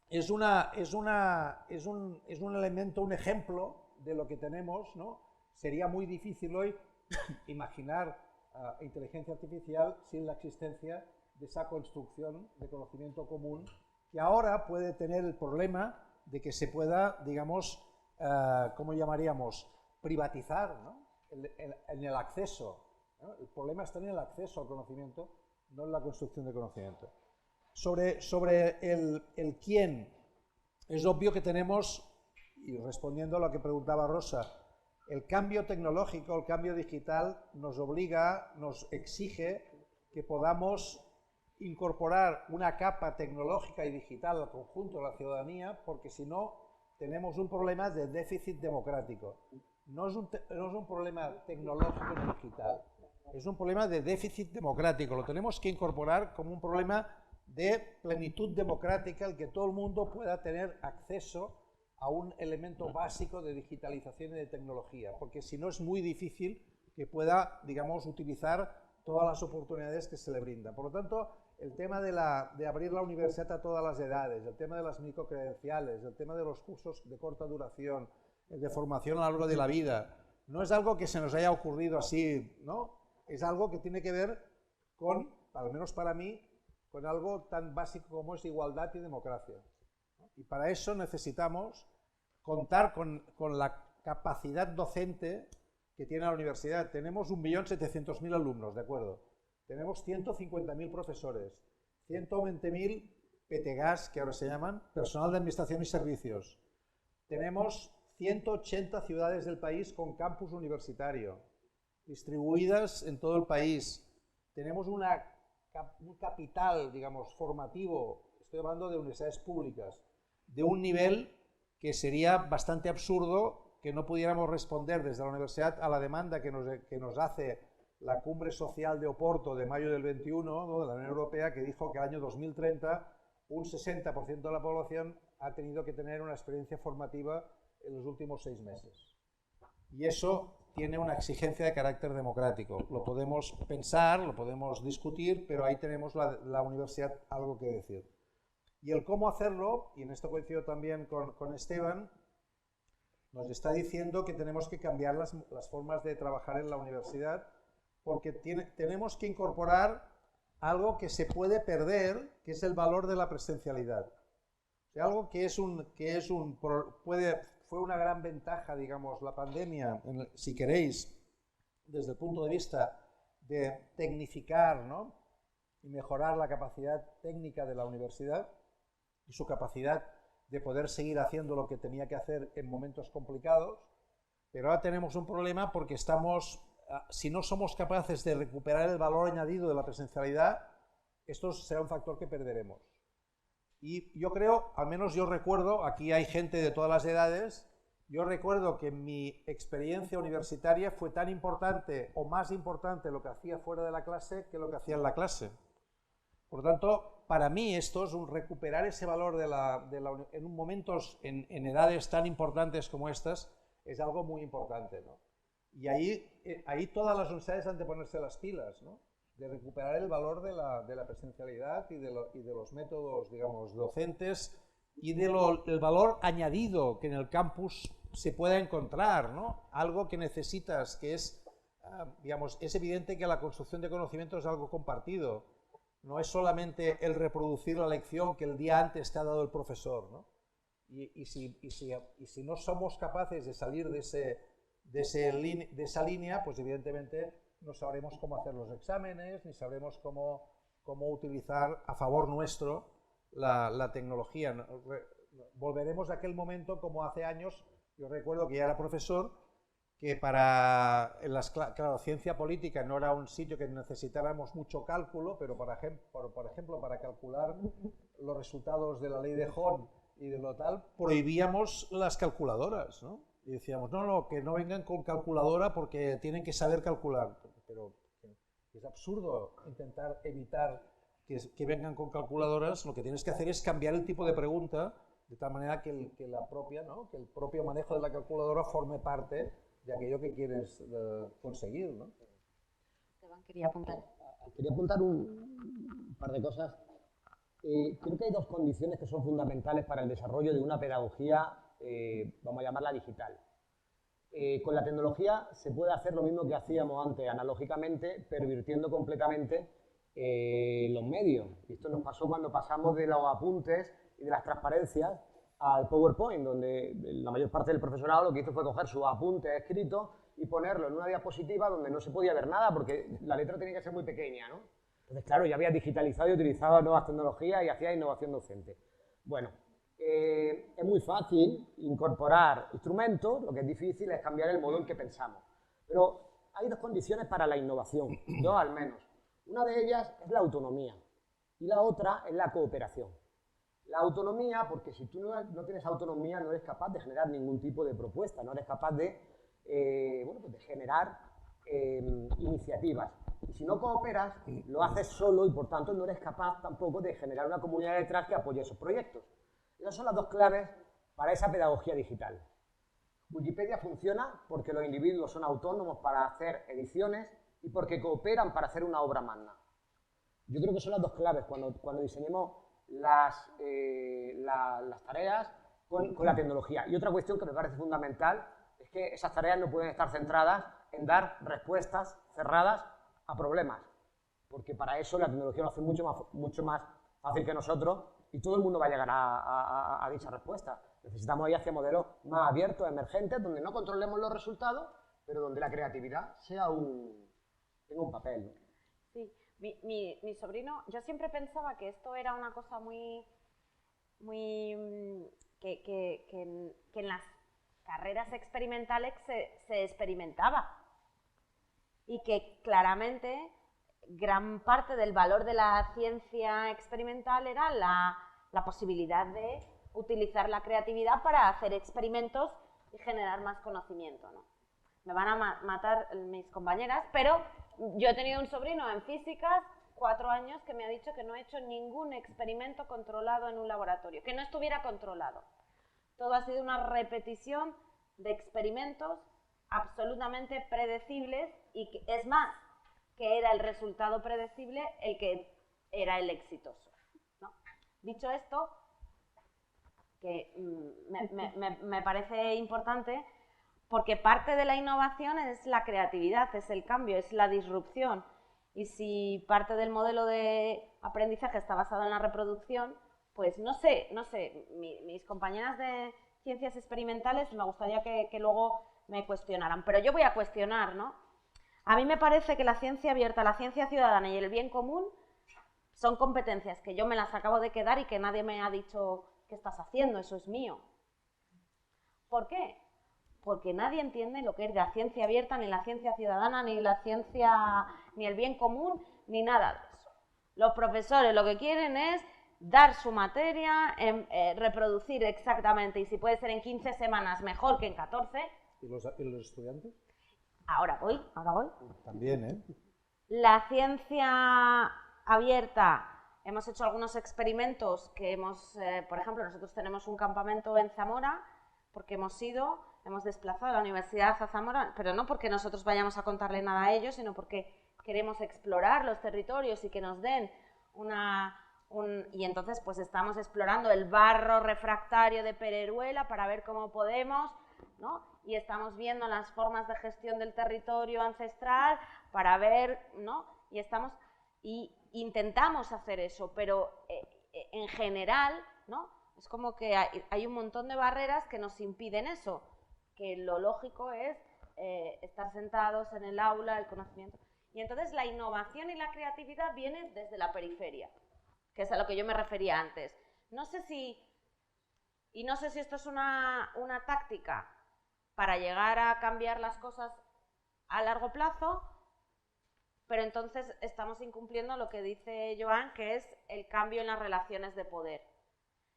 es un elemento, un ejemplo de lo que tenemos, ¿no? Sería muy difícil hoy imaginar inteligencia artificial sin la existencia de esa construcción de conocimiento común, que ahora puede tener el problema de que se pueda, digamos, ¿cómo llamaríamos?, privatizar, ¿no?, en el acceso, ¿no? El problema está en el acceso al conocimiento, no en la construcción de conocimiento. Sobre el quién, es obvio que tenemos, y respondiendo a lo que preguntaba Rosa, el cambio tecnológico, el cambio digital nos obliga, nos exige que podamos incorporar una capa tecnológica y digital al conjunto de la ciudadanía, porque si no tenemos un problema de déficit democrático. No es un problema tecnológico ni digital, es un problema de déficit democrático. Lo tenemos que incorporar como un problema de plenitud democrática, el que todo el mundo pueda tener acceso a un elemento básico de digitalización y de tecnología, porque si no es muy difícil que pueda, digamos, utilizar todas las oportunidades que se le brindan. Por lo tanto, el tema de abrir la universidad a todas las edades, el tema de las microcredenciales, el tema de los cursos de corta duración, el de formación a lo largo de la vida, no es algo que se nos haya ocurrido así, ¿no? Es algo que tiene que ver con, al menos para mí, con algo tan básico como es igualdad y democracia. Y para eso necesitamos contar con la capacidad docente que tiene la universidad. Tenemos 1.700.000 alumnos, ¿de acuerdo? Tenemos 150.000 profesores, 120.000 PTGAS, que ahora se llaman, personal de administración y servicios. Tenemos 180 ciudades del país con campus universitario, distribuidas en todo el país. Tenemos un capital, digamos, formativo, estoy hablando de universidades públicas, de un nivel que sería bastante absurdo que no pudiéramos responder desde la universidad a la demanda que nos hace la cumbre social de Oporto de mayo del 21, ¿no?, de la Unión Europea, que dijo que al año 2030 un 60% de la población ha tenido que tener una experiencia formativa en los últimos 6 meses. Y eso tiene una exigencia de carácter democrático. Lo podemos pensar, lo podemos discutir, pero ahí tenemos la universidad algo que decir. Y el cómo hacerlo, y en esto coincido también con Esteban, nos está diciendo que tenemos que cambiar las formas de trabajar en la universidad, porque tenemos que incorporar algo que se puede perder, que es el valor de la presencialidad. O sea, algo que fue una gran ventaja, digamos, la pandemia, si queréis, desde el punto de vista de tecnificar, ¿no?, y mejorar la capacidad técnica de la universidad y su capacidad de poder seguir haciendo lo que tenía que hacer en momentos complicados, pero ahora tenemos un problema porque si no somos capaces de recuperar el valor añadido de la presencialidad, esto será un factor que perderemos. Y yo creo, al menos yo recuerdo, aquí hay gente de todas las edades, yo recuerdo que mi experiencia universitaria fue tan importante o más importante lo que hacía fuera de la clase que lo que hacía en la clase. Por lo tanto, para mí esto es recuperar ese valor en momentos, en edades tan importantes como estas, es algo muy importante, ¿no? Y ahí todas las universidades han de ponerse las pilas, ¿no?, de recuperar el valor de la presencialidad y de los métodos, digamos, docentes y del valor añadido que en el campus se pueda encontrar, ¿no? Algo que necesitas, que es, digamos, es evidente que la construcción de conocimiento es algo compartido. No es solamente el reproducir la lección que el día antes te ha dado el profesor, ¿no? Y si no somos capaces de salir de esa línea, pues evidentemente no sabremos cómo hacer los exámenes, ni sabremos cómo utilizar a favor nuestro la tecnología. Volveremos a aquel momento como hace años. Yo recuerdo que ya era profesor, que claro, ciencia política no era un sitio que necesitáramos mucho cálculo, pero por ejemplo, para calcular los resultados de la ley de Hall y de lo tal, prohibíamos las calculadoras, ¿no? Y decíamos, no, que no vengan con calculadora porque tienen que saber calcular. Pero es absurdo intentar evitar que vengan con calculadoras. Lo que tienes que hacer es cambiar el tipo de pregunta de tal manera que el propio manejo de la calculadora forme parte de aquello que quieres conseguir, ¿no? Esteban quería apuntar. Quería apuntar un par de cosas. Creo que hay dos condiciones que son fundamentales para el desarrollo de una pedagogía, vamos a llamarla digital. Con la tecnología se puede hacer lo mismo que hacíamos antes analógicamente, pervirtiendo completamente los medios. Y esto nos pasó cuando pasamos de los apuntes y de las transparencias al PowerPoint, donde la mayor parte del profesorado lo que hizo fue coger sus apuntes escritos y ponerlo en una diapositiva donde no se podía ver nada porque la letra tenía que ser muy pequeña, ¿no? Entonces, claro, ya había digitalizado y utilizado nuevas tecnologías y hacía innovación docente. Bueno, es muy fácil incorporar instrumentos, lo que es difícil es cambiar el modo en que pensamos. Pero hay dos condiciones para la innovación, dos al menos. Una de ellas es la autonomía y la otra es la cooperación. La autonomía, porque si tú no tienes autonomía no eres capaz de generar ningún tipo de propuesta, no eres capaz de, pues de generar iniciativas. Y si no cooperas, lo haces solo y por tanto no eres capaz tampoco de generar una comunidad detrás que apoye esos proyectos. Esas son las dos claves para esa pedagogía digital. Wikipedia funciona porque los individuos son autónomos para hacer ediciones y porque cooperan para hacer una obra magna. Yo creo que son las dos claves cuando diseñemos las tareas con la tecnología. Y otra cuestión que me parece fundamental es que esas tareas no pueden estar centradas en dar respuestas cerradas a problemas, porque para eso la tecnología lo hace mucho más fácil que nosotros y todo el mundo va a llegar a dicha respuesta. Necesitamos ir hacia modelos más abiertos, emergentes, donde no controlemos los resultados, pero donde la creatividad tenga un papel, ¿no? Sí, mi sobrino, yo siempre pensaba que esto era una cosa que en las carreras experimentales se experimentaba y que claramente gran parte del valor de la ciencia experimental era la posibilidad de utilizar la creatividad para hacer experimentos y generar más conocimiento, ¿no? Me van a matar mis compañeras, pero yo he tenido un sobrino en físicas, 4 años, que me ha dicho que no ha hecho ningún experimento controlado en un laboratorio, que no estuviera controlado. Todo ha sido una repetición de experimentos absolutamente predecibles y que, es más, que era el resultado predecible el que era el exitoso, ¿no? Dicho esto, que me parece importante porque parte de la innovación es la creatividad, es el cambio, es la disrupción. Y si parte del modelo de aprendizaje está basado en la reproducción, pues no sé, mis compañeras de ciencias experimentales me gustaría que luego me cuestionaran, pero yo voy a cuestionar, ¿no? A mí me parece que la ciencia abierta, la ciencia ciudadana y el bien común son competencias que yo me las acabo de quedar y que nadie me ha dicho qué estás haciendo, eso es mío. ¿Por qué? Porque nadie entiende lo que es la ciencia abierta, ni la ciencia ciudadana, ni la ciencia, ni el bien común, ni nada de eso. Los profesores lo que quieren es dar su materia, reproducir exactamente, y si puede ser en 15 semanas, mejor que en 14. ¿Y los estudiantes? Ahora voy. También, ¿eh? La ciencia abierta, hemos hecho algunos experimentos que por ejemplo, nosotros tenemos un campamento en Zamora, porque hemos desplazado a la universidad a Zamora, pero no porque nosotros vayamos a contarle nada a ellos, sino porque queremos explorar los territorios y que nos den y entonces pues estamos explorando el barro refractario de Pereruela para ver cómo podemos, ¿no? Y estamos viendo las formas de gestión del territorio ancestral para ver, ¿no? Y intentamos hacer eso, pero en general, ¿no? Es como que hay un montón de barreras que nos impiden eso, que lo lógico es estar sentados en el aula, el conocimiento. Y entonces la innovación y la creatividad vienen desde la periferia, que es a lo que yo me refería antes. No sé si esto es una táctica para llegar a cambiar las cosas a largo plazo, pero entonces estamos incumpliendo lo que dice Joan, que es el cambio en las relaciones de poder.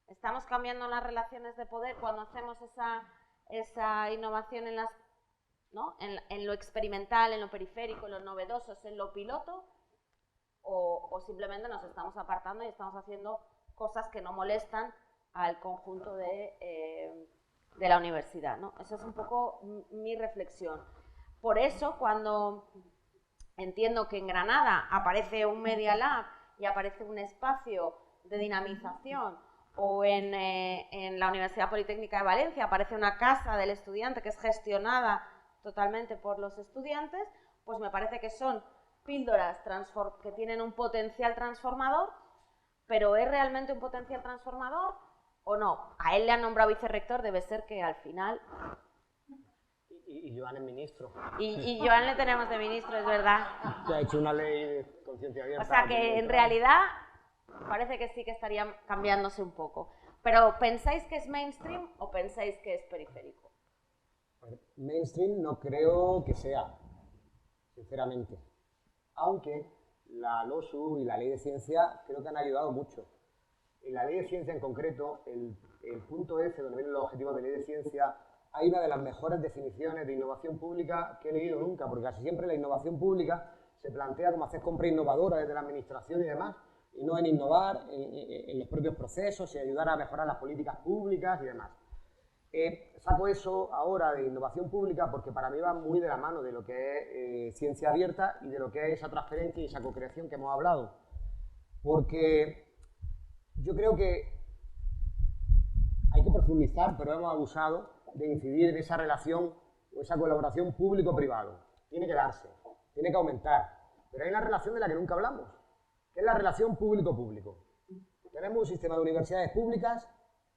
Estamos cambiando las relaciones de poder cuando hacemos esa innovación en lo experimental, en lo periférico, en lo novedoso, en lo piloto, o simplemente nos estamos apartando y estamos haciendo cosas que no molestan al conjunto de la universidad, ¿no? Esa es un poco mi reflexión. Por eso, cuando entiendo que en Granada aparece un Media Lab y aparece un espacio de dinamización. O en la Universidad Politécnica de Valencia aparece una casa del estudiante que es gestionada totalmente por los estudiantes, pues me parece que son píldoras que tienen un potencial transformador, pero ¿es realmente un potencial transformador o no? A él le han nombrado vicerrector, debe ser que al final... Y Joan es ministro. Y Joan le tenemos de ministro, es verdad. Que ha hecho una ley de conciencia abierta. O sea que en realidad parece que sí que estaría cambiándose un poco. Pero ¿pensáis que es mainstream o pensáis que es periférico? Mainstream no creo que sea, sinceramente. Aunque la LOSU y la Ley de Ciencia creo que han ayudado mucho. En la Ley de Ciencia en concreto, el punto F, donde vienen los objetivos de Ley de Ciencia, hay una de las mejores definiciones de innovación pública que he leído nunca, porque casi siempre la innovación pública se plantea como hacer compra innovadora desde la administración y demás, y no en innovar en los propios procesos y ayudar a mejorar las políticas públicas y demás. Saco eso ahora de innovación pública porque para mí va muy de la mano de lo que es ciencia abierta y de lo que es esa transferencia y esa co-creación que hemos hablado. Porque yo creo que hay que profundizar, pero hemos abusado de incidir en esa relación o esa colaboración público-privado. Tiene que darse, tiene que aumentar. Pero hay una relación de la que nunca hablamos, que es la relación público-público. Tenemos un sistema de universidades públicas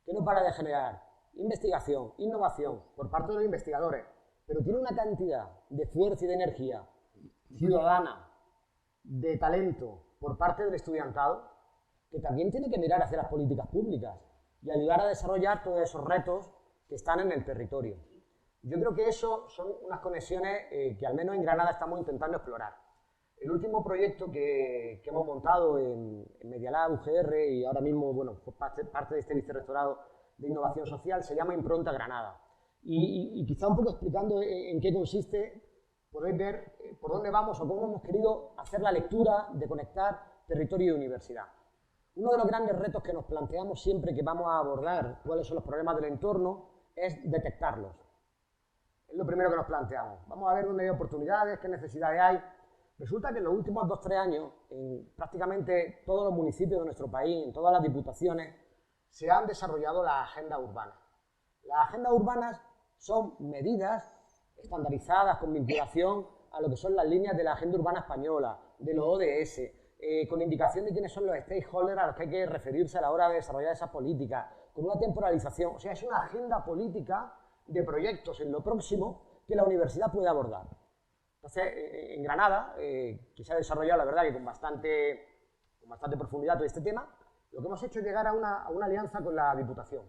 que no para de generar investigación, innovación por parte de los investigadores, pero tiene una cantidad de fuerza y de energía ciudadana, de talento por parte del estudiantado, que también tiene que mirar hacia las políticas públicas y ayudar a desarrollar todos esos retos que están en el territorio. Yo creo que eso son unas conexiones que al menos en Granada estamos intentando explorar. El último proyecto que hemos montado en Media Lab, UGR, y ahora mismo, bueno, pues parte de este vicerrectorado de innovación social, se llama Impronta Granada. Y quizá un poco explicando en qué consiste, podéis ver por dónde vamos o cómo hemos querido hacer la lectura de conectar territorio y universidad. Uno de los grandes retos que nos planteamos siempre que vamos a abordar cuáles son los problemas del entorno es detectarlos. Es lo primero que nos planteamos. Vamos a ver dónde hay oportunidades, qué necesidades hay. Resulta que en los últimos 2 o 3 años, en prácticamente todos los municipios de nuestro país, en todas las diputaciones, se han desarrollado las agendas urbanas. Las agendas urbanas son medidas estandarizadas con vinculación a lo que son las líneas de la Agenda Urbana Española, de los ODS, con indicación de quiénes son los stakeholders a los que hay que referirse a la hora de desarrollar esas políticas, con una temporalización. O sea, es una agenda política de proyectos en lo próximo que la universidad puede abordar. Entonces, en Granada, que se ha desarrollado, la verdad, que con bastante profundidad todo este tema, lo que hemos hecho es llegar a una alianza con la Diputación.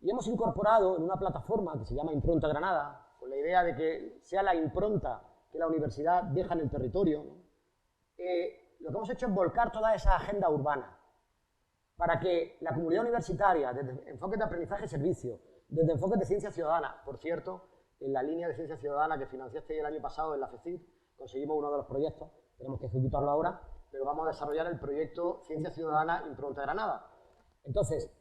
Y hemos incorporado en una plataforma que se llama Impronta Granada, con la idea de que sea la impronta que la universidad deja en el territorio, ¿no? Lo que hemos hecho es volcar toda esa agenda urbana para que la comunidad universitaria, desde enfoques de aprendizaje y servicio, desde enfoques de ciencia ciudadana, por cierto, en la línea de ciencia ciudadana que financiaste el año pasado en la FECID, conseguimos uno de los proyectos, tenemos que ejecutarlo ahora, pero vamos a desarrollar el proyecto Ciencia Ciudadana Impronta Granada. Entonces,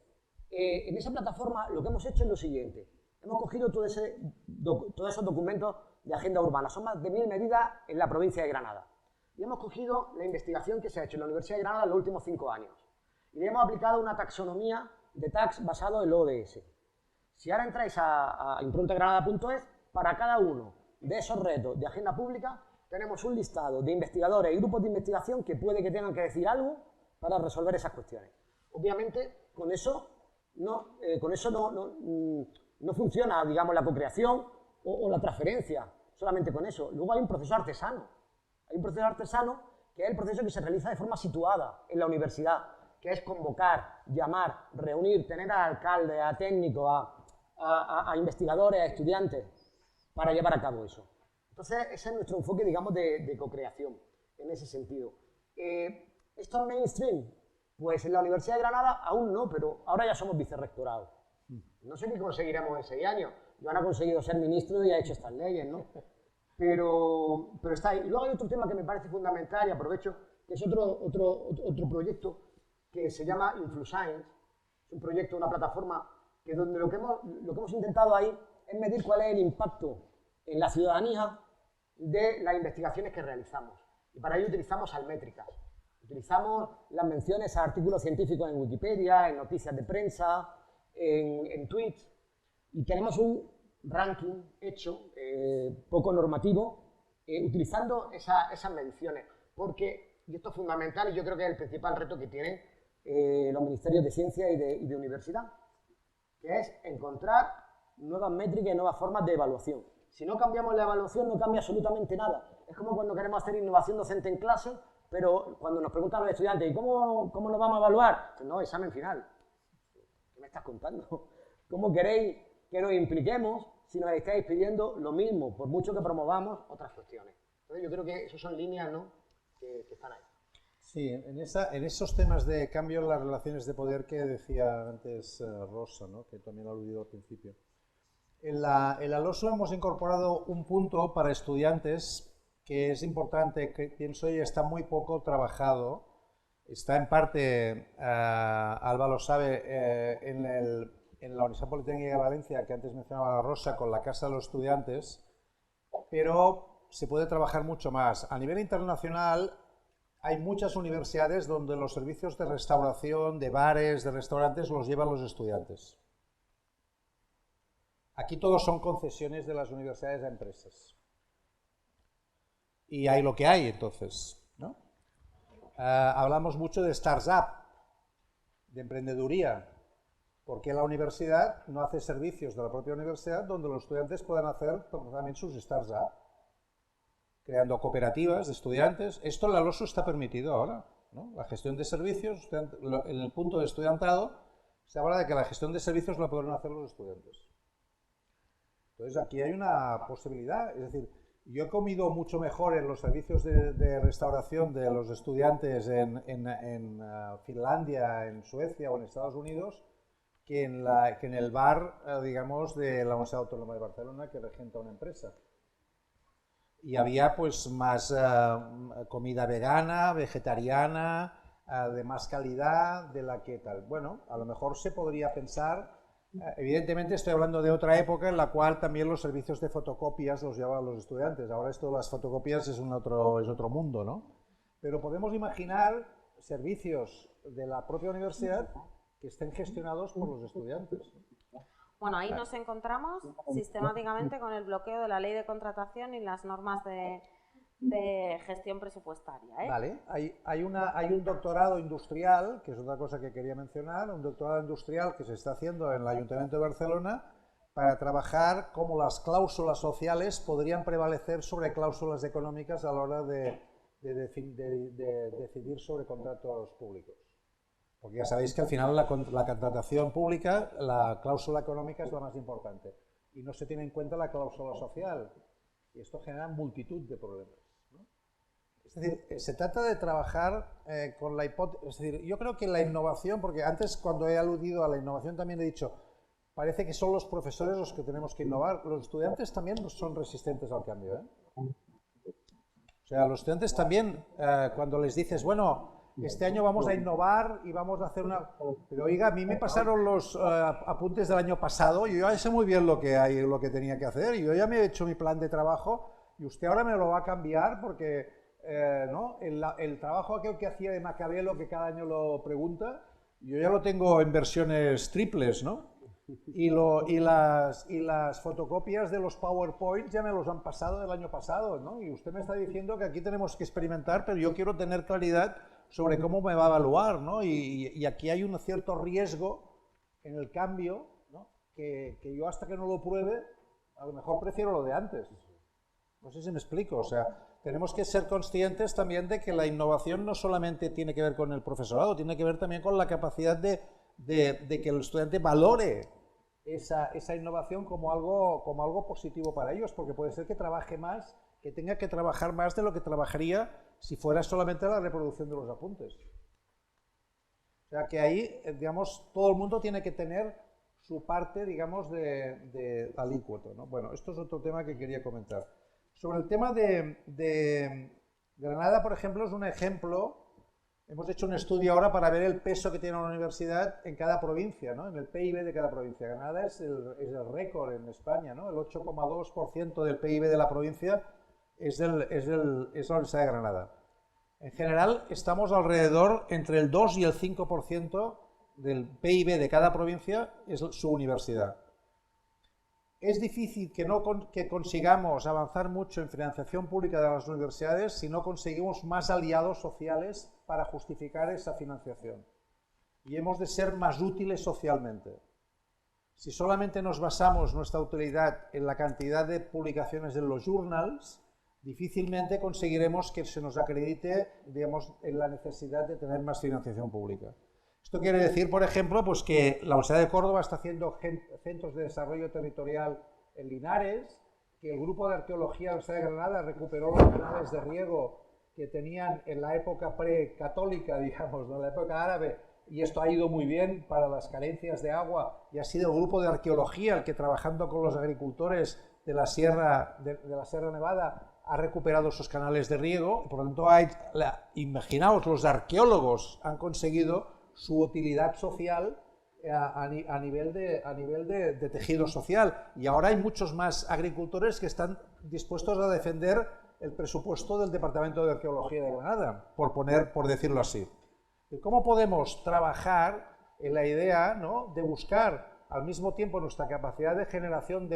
en esa plataforma lo que hemos hecho es lo siguiente. Hemos cogido todos esos documentos de agenda urbana, son más de 1000 medidas en la provincia de Granada. Y hemos cogido la investigación que se ha hecho en la Universidad de Granada en los últimos 5 años. Y le hemos aplicado una taxonomía de tags basado en el ODS. Si ahora entráis a improntegranada.es, para cada uno de esos retos de agenda pública, tenemos un listado de investigadores y grupos de investigación que puede que tengan que decir algo para resolver esas cuestiones. Obviamente, con eso no funciona, digamos, la co-creación o la transferencia, solamente con eso. Luego hay un proceso artesano. Hay un proceso artesano que es el proceso que se realiza de forma situada en la universidad, que es convocar, llamar, reunir, tener a alcaldes, a técnicos, a investigadores, a estudiantes, para llevar a cabo eso. Entonces, ese es nuestro enfoque, digamos, de co-creación, en ese sentido. ¿Esto es mainstream? Pues en la Universidad de Granada aún no, pero ahora ya somos vicerrectorados. No sé qué conseguiremos en 6 años. Joan ha conseguido ser ministro y ha hecho estas leyes, ¿no? Pero está ahí. Y luego hay otro tema que me parece fundamental y aprovecho, que es otro proyecto que se llama InfluScience. Es un proyecto, una plataforma, que donde lo que hemos intentado ahí es medir cuál es el impacto en la ciudadanía de las investigaciones que realizamos. Y para ello utilizamos almétricas. Utilizamos las menciones a artículos científicos en Wikipedia, en noticias de prensa, en tweets, y tenemos un ranking hecho, poco normativo, utilizando esas menciones, porque, y esto es fundamental, y yo creo que es el principal reto que tienen los ministerios de ciencia y de universidad, que es encontrar nuevas métricas y nuevas formas de evaluación. Si no cambiamos la evaluación, no cambia absolutamente nada. Es como cuando queremos hacer innovación docente en clase, pero cuando nos preguntan los estudiantes, ¿y cómo nos vamos a evaluar? Pues no, examen final. ¿Qué me estás contando? ¿Cómo queréis que nos impliquemos si nos estáis pidiendo lo mismo, por mucho que promovamos otras cuestiones? Entonces yo creo que esas son líneas, ¿no?, que están ahí. Sí, en esos temas de cambio en las relaciones de poder que decía antes Rosa, ¿no?, que también ha aludido al principio. En la LOSO hemos incorporado un punto para estudiantes que es importante, que pienso y está muy poco trabajado. Está en parte, Alba lo sabe, en la Universidad Politécnica de Valencia, que antes mencionaba Rosa, con la Casa de los Estudiantes, pero se puede trabajar mucho más. A nivel internacional hay muchas universidades donde los servicios de restauración, de bares, de restaurantes, los llevan los estudiantes. Aquí todos son concesiones de las universidades a empresas. Y hay lo que hay, entonces, ¿no? Hablamos mucho de startup, de emprendeduría. ¿Por qué la universidad no hace servicios de la propia universidad donde los estudiantes puedan hacer también sus startups? Creando cooperativas de estudiantes. Esto en la LOSO está permitido ahora, ¿no? La gestión de servicios, en el punto de estudiantado, se habla de que la gestión de servicios la podrán hacer los estudiantes. Entonces aquí hay una posibilidad, es decir, yo he comido mucho mejor en los servicios de restauración de los estudiantes en Finlandia, en Suecia o en Estados Unidos que en el bar, digamos, de la Universidad Autónoma de Barcelona, que regenta una empresa. Y había pues más comida vegana, vegetariana, de más calidad, de la que tal. Bueno, a lo mejor se podría pensar, evidentemente estoy hablando de otra época en la cual también los servicios de fotocopias los llevaban los estudiantes. Ahora esto de las fotocopias es otro mundo, ¿no? Pero podemos imaginar servicios de la propia universidad que estén gestionados por los estudiantes. Bueno, ahí nos encontramos sistemáticamente con el bloqueo de la ley de contratación y las normas de gestión presupuestaria, ¿eh? Vale, hay un doctorado industrial, que es otra cosa que quería mencionar, un doctorado industrial que se está haciendo en el Ayuntamiento de Barcelona para trabajar cómo las cláusulas sociales podrían prevalecer sobre cláusulas económicas a la hora de decidir sobre contratos públicos. Porque ya sabéis que al final la contratación pública, la cláusula económica es la más importante y no se tiene en cuenta la cláusula social y esto genera multitud de problemas, ¿no? Es decir, se trata de trabajar con la hipótesis, es decir, yo creo que la innovación, porque antes cuando he aludido a la innovación también he dicho, parece que son los profesores los que tenemos que innovar, los estudiantes también son resistentes al cambio, ¿eh? O sea, los estudiantes también, cuando les dices, bueno, este año vamos a innovar y vamos a hacer una... Pero oiga, a mí me pasaron los apuntes del año pasado y yo ya sé muy bien lo que tenía que hacer y yo ya me he hecho mi plan de trabajo y usted ahora me lo va a cambiar porque ¿no? el trabajo aquel que hacía de Maquiavelo, que cada año lo pregunta, yo ya lo tengo en versiones triples, ¿no? Y las fotocopias de los PowerPoint ya me los han pasado del año pasado, ¿no? Y usted me está diciendo que aquí tenemos que experimentar, pero yo quiero tener claridad sobre cómo me va a evaluar, ¿no? Y aquí hay un cierto riesgo en el cambio, ¿no? Que yo hasta que no lo pruebe, a lo mejor prefiero lo de antes. No sé si me explico, o sea, tenemos que ser conscientes también de que la innovación no solamente tiene que ver con el profesorado, tiene que ver también con la capacidad de que el estudiante valore esa innovación como algo positivo para ellos, porque puede ser que trabaje más, que tenga que trabajar más de lo que trabajaría si fuera solamente la reproducción de los apuntes. O sea que ahí, digamos, todo el mundo tiene que tener su parte, digamos, de alícuoto, ¿no? Bueno, esto es otro tema que quería comentar. Sobre el tema de Granada, por ejemplo, es un ejemplo. Hemos hecho un estudio ahora para ver el peso que tiene una universidad en cada provincia, ¿no? En el PIB de cada provincia. Granada es el récord en España, ¿no? El 8,2% del PIB de la provincia es la Universidad de Granada. En general, estamos alrededor entre el 2 y el 5% del PIB de cada provincia es su universidad. Es difícil que consigamos avanzar mucho en financiación pública de las universidades si no conseguimos más aliados sociales para justificar esa financiación. Y hemos de ser más útiles socialmente. Si solamente nos basamos nuestra utilidad en la cantidad de publicaciones en los journals, difícilmente conseguiremos que se nos acredite, digamos, en la necesidad de tener más financiación pública. Esto quiere decir, por ejemplo, pues que la Universidad de Córdoba está haciendo centros de desarrollo territorial en Linares, que el grupo de arqueología de la Universidad de Granada recuperó los canales de riego que tenían en la época precatólica, digamos, ¿no? En la época árabe, y esto ha ido muy bien para las carencias de agua, y ha sido el grupo de arqueología el que, trabajando con los agricultores de la Sierra Nevada, ha recuperado esos canales de riego. Por lo tanto, imaginaos, los arqueólogos han conseguido su utilidad social a nivel de tejido social, y ahora hay muchos más agricultores que están dispuestos a defender el presupuesto del Departamento de Arqueología de Granada, por decirlo así. ¿Cómo podemos trabajar en la idea, ¿no?, de buscar al mismo tiempo nuestra capacidad de generación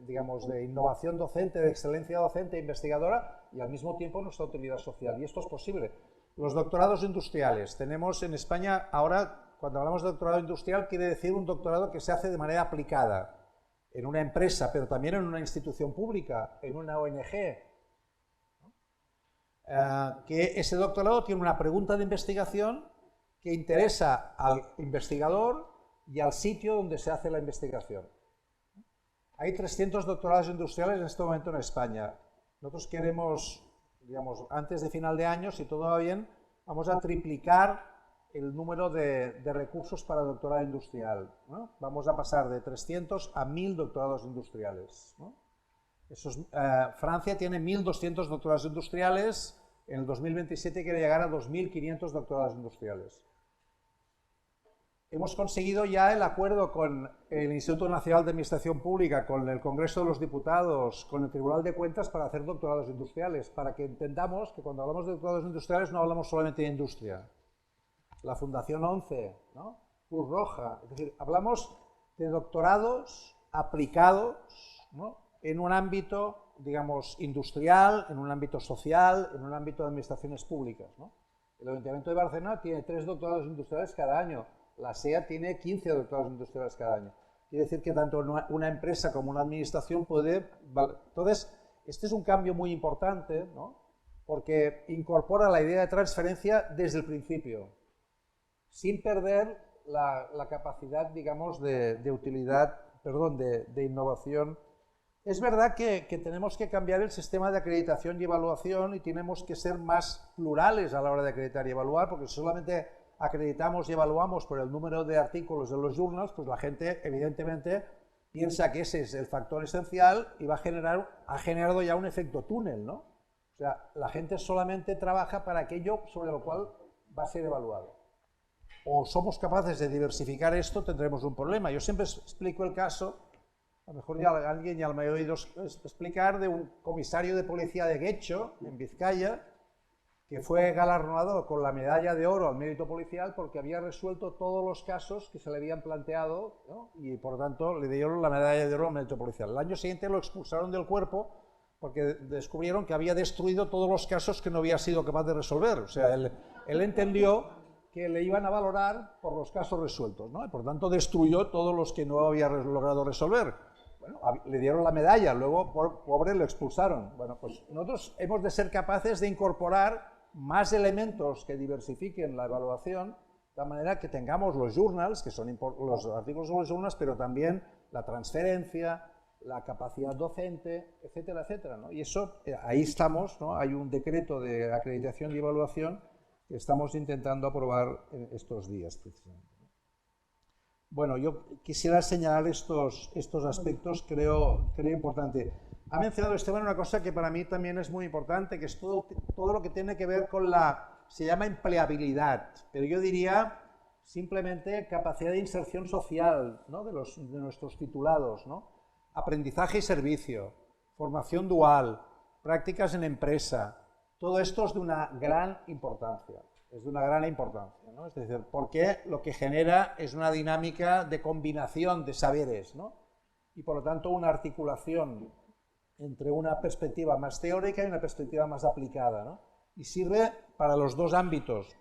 digamos, de innovación docente, de excelencia docente e investigadora, y al mismo tiempo nuestra utilidad social? Y esto es posible. Los doctorados industriales. Tenemos en España ahora, cuando hablamos de doctorado industrial, quiere decir un doctorado que se hace de manera aplicada en una empresa, pero también en una institución pública, en una ONG. Que ese doctorado tiene una pregunta de investigación que interesa al investigador y al sitio donde se hace la investigación. Hay 300 doctorados industriales en este momento en España. Nosotros queremos, digamos, antes de final de año, si todo va bien, vamos a triplicar el número de recursos para doctorado industrial, ¿no? Vamos a pasar de 300 a 1000 doctorados industriales, ¿no? Francia tiene 1200 doctorados industriales, en el 2027 quiere llegar a 2500 doctorados industriales. Hemos conseguido ya el acuerdo con el Instituto Nacional de Administración Pública, con el Congreso de los Diputados, con el Tribunal de Cuentas para hacer doctorados industriales, para que entendamos que cuando hablamos de doctorados industriales no hablamos solamente de industria. La Fundación 11, ¿no?, Cruz Roja, es decir, hablamos de doctorados aplicados, ¿no?, en un ámbito, digamos, industrial, en un ámbito social, en un ámbito de administraciones públicas, ¿no? El Ayuntamiento de Barcelona tiene 3 doctorados industriales cada año. La SEA tiene 15 doctorados industriales cada año. Quiere decir que tanto una empresa como una administración puede... Entonces, este es un cambio muy importante, ¿no?, porque incorpora la idea de transferencia desde el principio, sin perder la capacidad, digamos, de utilidad, perdón, de innovación. Es verdad que tenemos que cambiar el sistema de acreditación y evaluación, y tenemos que ser más plurales a la hora de acreditar y evaluar, porque solamente acreditamos y evaluamos por el número de artículos de los journals, pues la gente evidentemente piensa que ese es el factor esencial y ha generado ya un efecto túnel, ¿no? O sea, la gente solamente trabaja para aquello sobre lo cual va a ser evaluado. O somos capaces de diversificar esto, tendremos un problema. Yo siempre explico el caso, a lo mejor ya alguien ya me ha oído explicar, de un comisario de policía de Guecho, en Vizcaya, que fue galardonado con la medalla de oro al mérito policial porque había resuelto todos los casos que se le habían planteado, ¿no?, y por tanto le dieron la medalla de oro al mérito policial. El año siguiente lo expulsaron del cuerpo porque descubrieron que había destruido todos los casos que no había sido capaz de resolver. O sea, él entendió que le iban a valorar por los casos resueltos, ¿no?, y por tanto destruyó todos los que no había logrado resolver. Bueno, le dieron la medalla, luego, pobre, lo expulsaron. Bueno, pues nosotros hemos de ser capaces de incorporar más elementos que diversifiquen la evaluación, de tal manera que tengamos los journals, que son los artículos sobre los journals, pero también la transferencia, la capacidad docente, etcétera, etcétera, ¿no? Y eso, ahí estamos, ¿no? Hay un decreto de acreditación y evaluación que estamos intentando aprobar estos días, precisamente. Bueno, yo quisiera señalar estos aspectos, creo importante. Ha mencionado Esteban una cosa que para mí también es muy importante, que es todo lo que tiene que ver con se llama empleabilidad, pero yo diría simplemente capacidad de inserción social, ¿no?, de nuestros titulados, ¿no? Aprendizaje y servicio, formación dual, prácticas en empresa, Todo esto es de una gran importancia. Es de una gran importancia, ¿no? Es decir, porque lo que genera es una dinámica de combinación de saberes, ¿no? Y por lo tanto una articulación entre una perspectiva más teórica y una perspectiva más aplicada, ¿no? Y sirve para los dos ámbitos,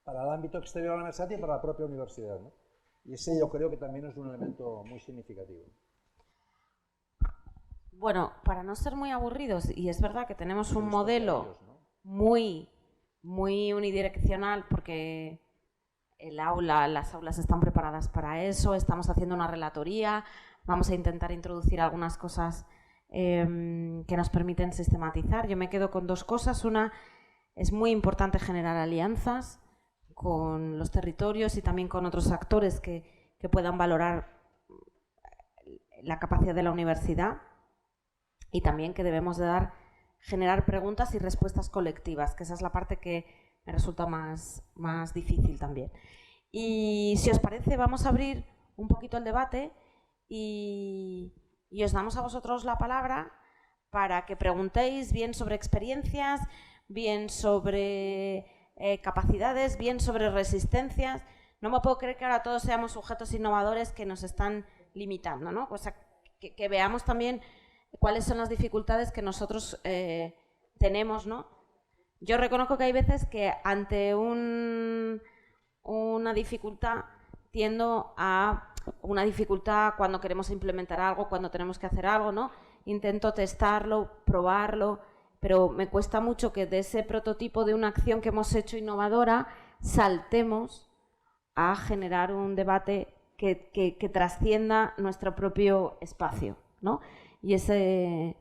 para el ámbito exterior de la universidad y para la propia universidad, ¿no? Y ese yo creo que también es un elemento muy significativo. Bueno, para no ser muy aburridos, y es verdad que tenemos un modelo muy unidireccional, porque las aulas están preparadas para eso, estamos haciendo una relatoría, vamos a intentar introducir algunas cosas que nos permiten sistematizar. Yo me quedo con dos cosas. Una, es muy importante generar alianzas con los territorios y también con otros actores que puedan valorar la capacidad de la universidad, y también que debemos de generar preguntas y respuestas colectivas, que esa es la parte que me resulta más difícil también. Y si os parece, vamos a abrir un poquito el debate y os damos a vosotros la palabra para que preguntéis bien sobre experiencias, bien sobre capacidades, bien sobre resistencias. No me puedo creer que ahora todos seamos sujetos innovadores que nos están limitando, ¿no? O sea, que veamos también cuáles son las dificultades que nosotros tenemos, ¿no? Yo reconozco que hay veces que ante una dificultad tiendo a una dificultad cuando queremos implementar algo, cuando tenemos que hacer algo, ¿no? Intento testarlo, probarlo, pero me cuesta mucho que de ese prototipo de una acción que hemos hecho innovadora saltemos a generar un debate que trascienda nuestro propio espacio, ¿no? Y ese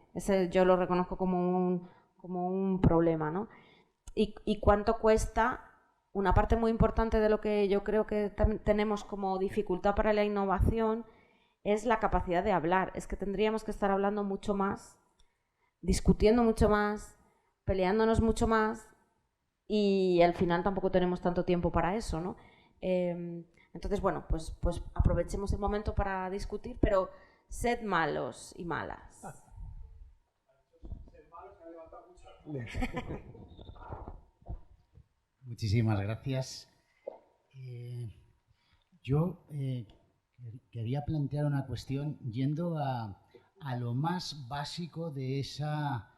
yo lo reconozco como un problema, ¿no? Y cuánto cuesta. Una parte muy importante de lo que yo creo que tenemos como dificultad para la innovación es la capacidad de hablar. Es que tendríamos que estar hablando mucho más, discutiendo mucho más, peleándonos mucho más, y al final tampoco tenemos tanto tiempo para eso, ¿no? Entonces, bueno, pues aprovechemos el momento para discutir, pero sed malos y malas. Muchísimas gracias. Yo quería plantear una cuestión yendo a lo más básico de esa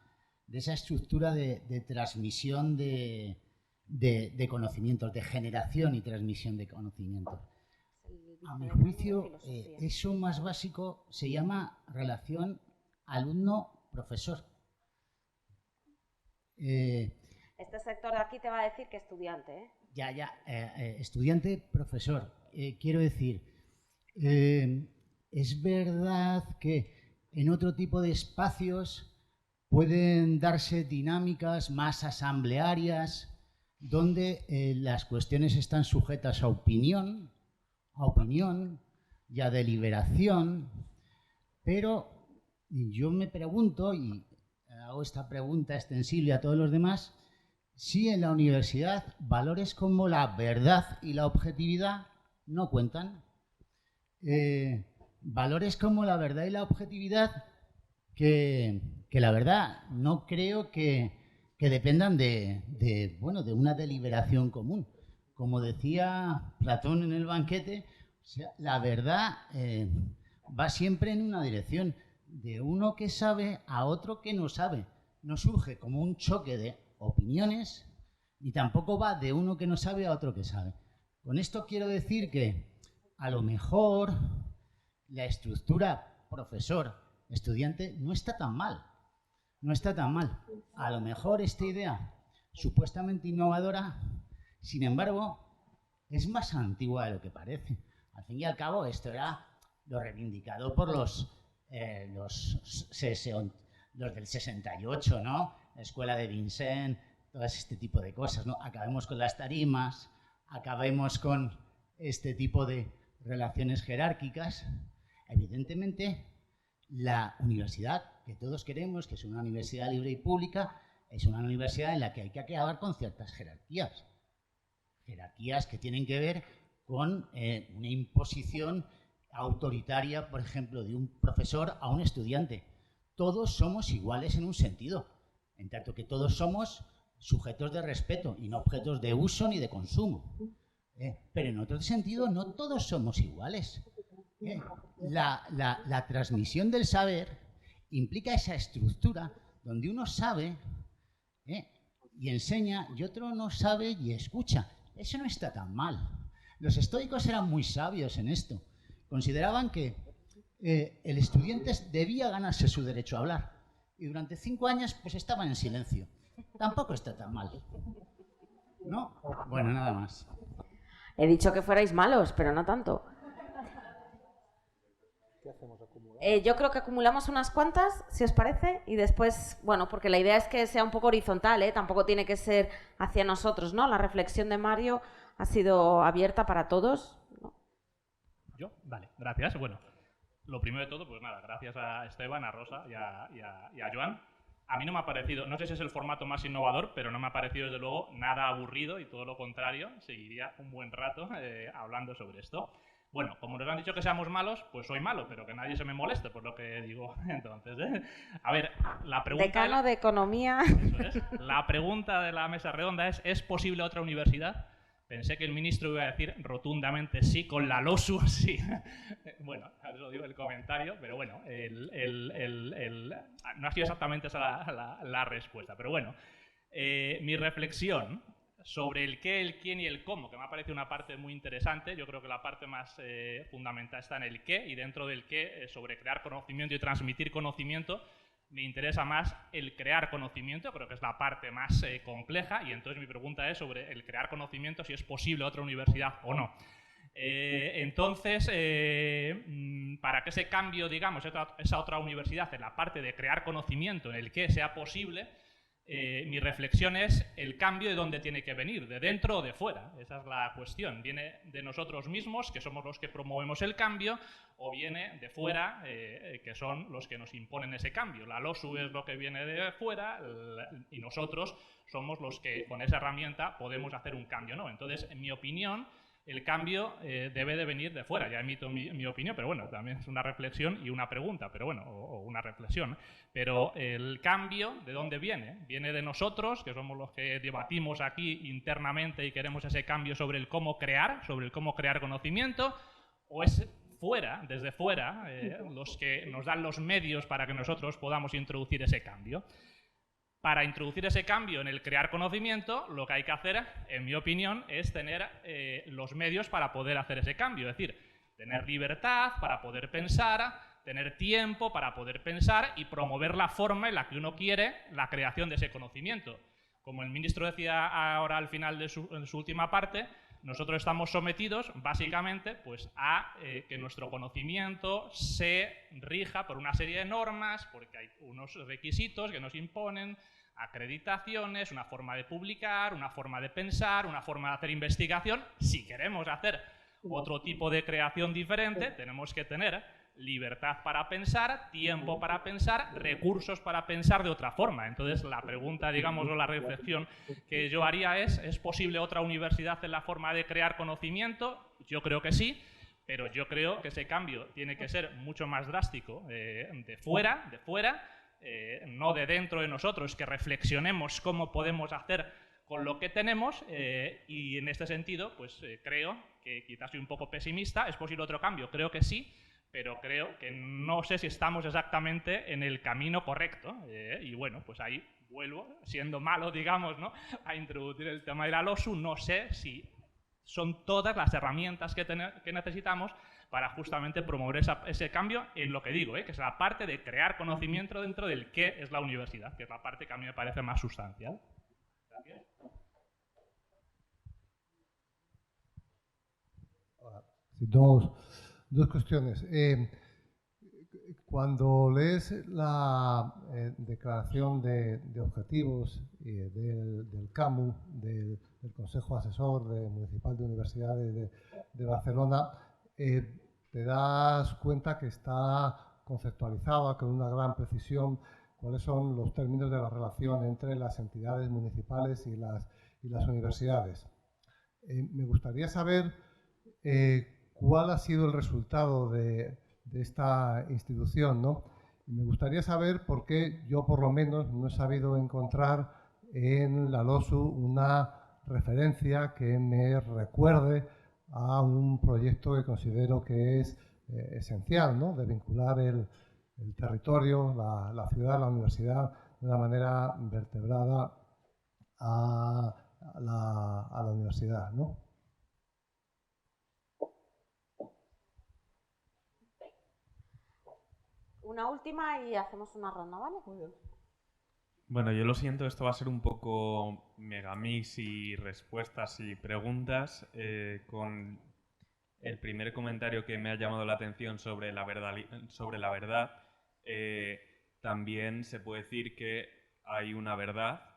estructura de transmisión de conocimientos, de generación y transmisión de conocimientos. A mi juicio, eso más básico se llama relación alumno-profesor. Este sector de aquí te va a decir que estudiante, ¿eh? Estudiante-profesor. Quiero decir, es verdad que en otro tipo de espacios pueden darse dinámicas más asamblearias, donde las cuestiones están sujetas a opinión y a deliberación, pero yo me pregunto, y hago esta pregunta extensible a todos los demás, si en la universidad valores como la verdad y la objetividad no cuentan. Valores como la verdad y la objetividad que la verdad no creo que dependan de una deliberación común. Como decía Platón en el banquete, o sea, la verdad va siempre en una dirección, de uno que sabe a otro que no sabe. No surge como un choque de opiniones, ni tampoco va de uno que no sabe a otro que sabe. Con esto quiero decir que a lo mejor la estructura profesor-estudiante no está tan mal. No está tan mal. A lo mejor esta idea supuestamente innovadora, sin embargo, es más antigua de lo que parece. Al fin y al cabo, esto era lo reivindicado por los del 68, ¿no? La escuela de Vincennes, todo este tipo de cosas, ¿no? Acabemos con las tarimas, acabemos con este tipo de relaciones jerárquicas. Evidentemente, la universidad que todos queremos, que es una universidad libre y pública, es una universidad en la que hay que acabar con ciertas jerarquías. Jerarquías que tienen que ver con una imposición autoritaria, por ejemplo, de un profesor a un estudiante. Todos somos iguales en un sentido, en tanto que todos somos sujetos de respeto y no objetos de uso ni de consumo. Pero en otro sentido, no todos somos iguales. La transmisión del saber implica esa estructura donde uno sabe y enseña y otro no sabe y escucha. Eso no está tan mal. Los estoicos eran muy sabios en esto. Consideraban que el estudiante debía ganarse su derecho a hablar y durante 5 años pues estaban en silencio. Tampoco está tan mal, ¿no? Bueno, nada más. He dicho que fuerais malos, pero no tanto. ¿Qué hacemos? ¿Acumular? Yo creo que acumulamos unas cuantas, si os parece, y después, bueno, porque la idea es que sea un poco horizontal, tampoco tiene que ser hacia nosotros, ¿no? La reflexión de Mario ha sido abierta para todos, ¿no? ¿Yo? Vale, gracias. Bueno, lo primero de todo, pues nada, gracias a Esteban, a Rosa y a Joan. A mí no me ha parecido, no sé si es el formato más innovador, pero no me ha parecido desde luego nada aburrido y todo lo contrario, seguiría un buen rato hablando sobre esto. Bueno, como nos han dicho que seamos malos, pues soy malo, pero que nadie se me moleste por lo que digo. Entonces, a ver, la pregunta... Decano de Economía. Eso es. La pregunta de la mesa redonda ¿es posible otra universidad? Pensé que el ministro iba a decir rotundamente sí, con la LOSU, sí. Bueno, eso digo el comentario, pero bueno, no ha sido exactamente esa la respuesta. Pero bueno, mi reflexión sobre el qué, el quién y el cómo, que me ha parecido una parte muy interesante. Yo creo que la parte más fundamental está en el qué, y dentro del qué, sobre crear conocimiento y transmitir conocimiento, me interesa más el crear conocimiento, creo que es la parte más compleja, y entonces mi pregunta es sobre el crear conocimiento, si es posible otra universidad o no. Entonces, para que ese cambio, digamos, esa otra universidad en la parte de crear conocimiento, en el que sea posible, mi reflexión es el cambio de dónde tiene que venir, de dentro o de fuera. Esa es la cuestión. ¿Viene de nosotros mismos, que somos los que promovemos el cambio, o viene de fuera, que son los que nos imponen ese cambio? La LOSU es lo que viene de fuera y nosotros somos los que con esa herramienta podemos hacer un cambio, ¿no? Entonces, en mi opinión, el cambio debe de venir de fuera. Ya emito mi opinión, pero bueno, también es una reflexión y una pregunta, pero bueno, o una reflexión. Pero el cambio, ¿de dónde viene? ¿Viene de nosotros, que somos los que debatimos aquí internamente y queremos ese cambio sobre el cómo crear conocimiento? ¿O es fuera, desde fuera, los que nos dan los medios para que nosotros podamos introducir ese cambio? Para introducir ese cambio en el crear conocimiento, lo que hay que hacer, en mi opinión, es tener los medios para poder hacer ese cambio. Es decir, tener libertad para poder pensar, tener tiempo para poder pensar y promover la forma en la que uno quiere la creación de ese conocimiento. Como el ministro decía ahora al final de su última parte, nosotros estamos sometidos, básicamente, pues, a que nuestro conocimiento se rija por una serie de normas, porque hay unos requisitos que nos imponen, acreditaciones, una forma de publicar, una forma de pensar, una forma de hacer investigación. Si queremos hacer otro tipo de creación diferente, tenemos que tener libertad para pensar, tiempo para pensar, recursos para pensar de otra forma. Entonces, la pregunta, digamos, o la reflexión que yo haría ¿es posible otra universidad en la forma de crear conocimiento? Yo creo que sí, pero yo creo que ese cambio tiene que ser mucho más drástico de fuera, no de dentro de nosotros, que reflexionemos cómo podemos hacer con lo que tenemos, y en este sentido, pues creo que quizás soy un poco pesimista. ¿Es posible otro cambio? Creo que sí, pero creo que no sé si estamos exactamente en el camino correcto, y bueno, pues ahí vuelvo, siendo malo, digamos, ¿no?, a introducir el tema de la LOSU. No sé si son todas las herramientas que necesitamos para justamente promover ese cambio en lo que digo, que es la parte de crear conocimiento dentro del qué es la universidad, que es la parte que a mí me parece más sustancial. Gracias. Sí, dos cuestiones. Cuando lees la declaración de objetivos del CAMU, del Consejo Asesor Municipal de Universidades de Barcelona, te das cuenta que está conceptualizada con una gran precisión cuáles son los términos de la relación entre las entidades municipales y las universidades. Me gustaría saber cuál ha sido el resultado de esta institución, ¿no? Y me gustaría saber por qué yo, por lo menos, no he sabido encontrar en la LOSU una referencia que me recuerde a un proyecto que considero que es esencial, ¿no? De vincular el territorio, la ciudad, la universidad de una manera vertebrada a la universidad, ¿no? Una última y hacemos una ronda, ¿vale? Muy bien. Bueno, yo lo siento, esto va a ser un poco megamix y respuestas y preguntas. Con el primer comentario que me ha llamado la atención sobre la verdad, también se puede decir que hay una verdad,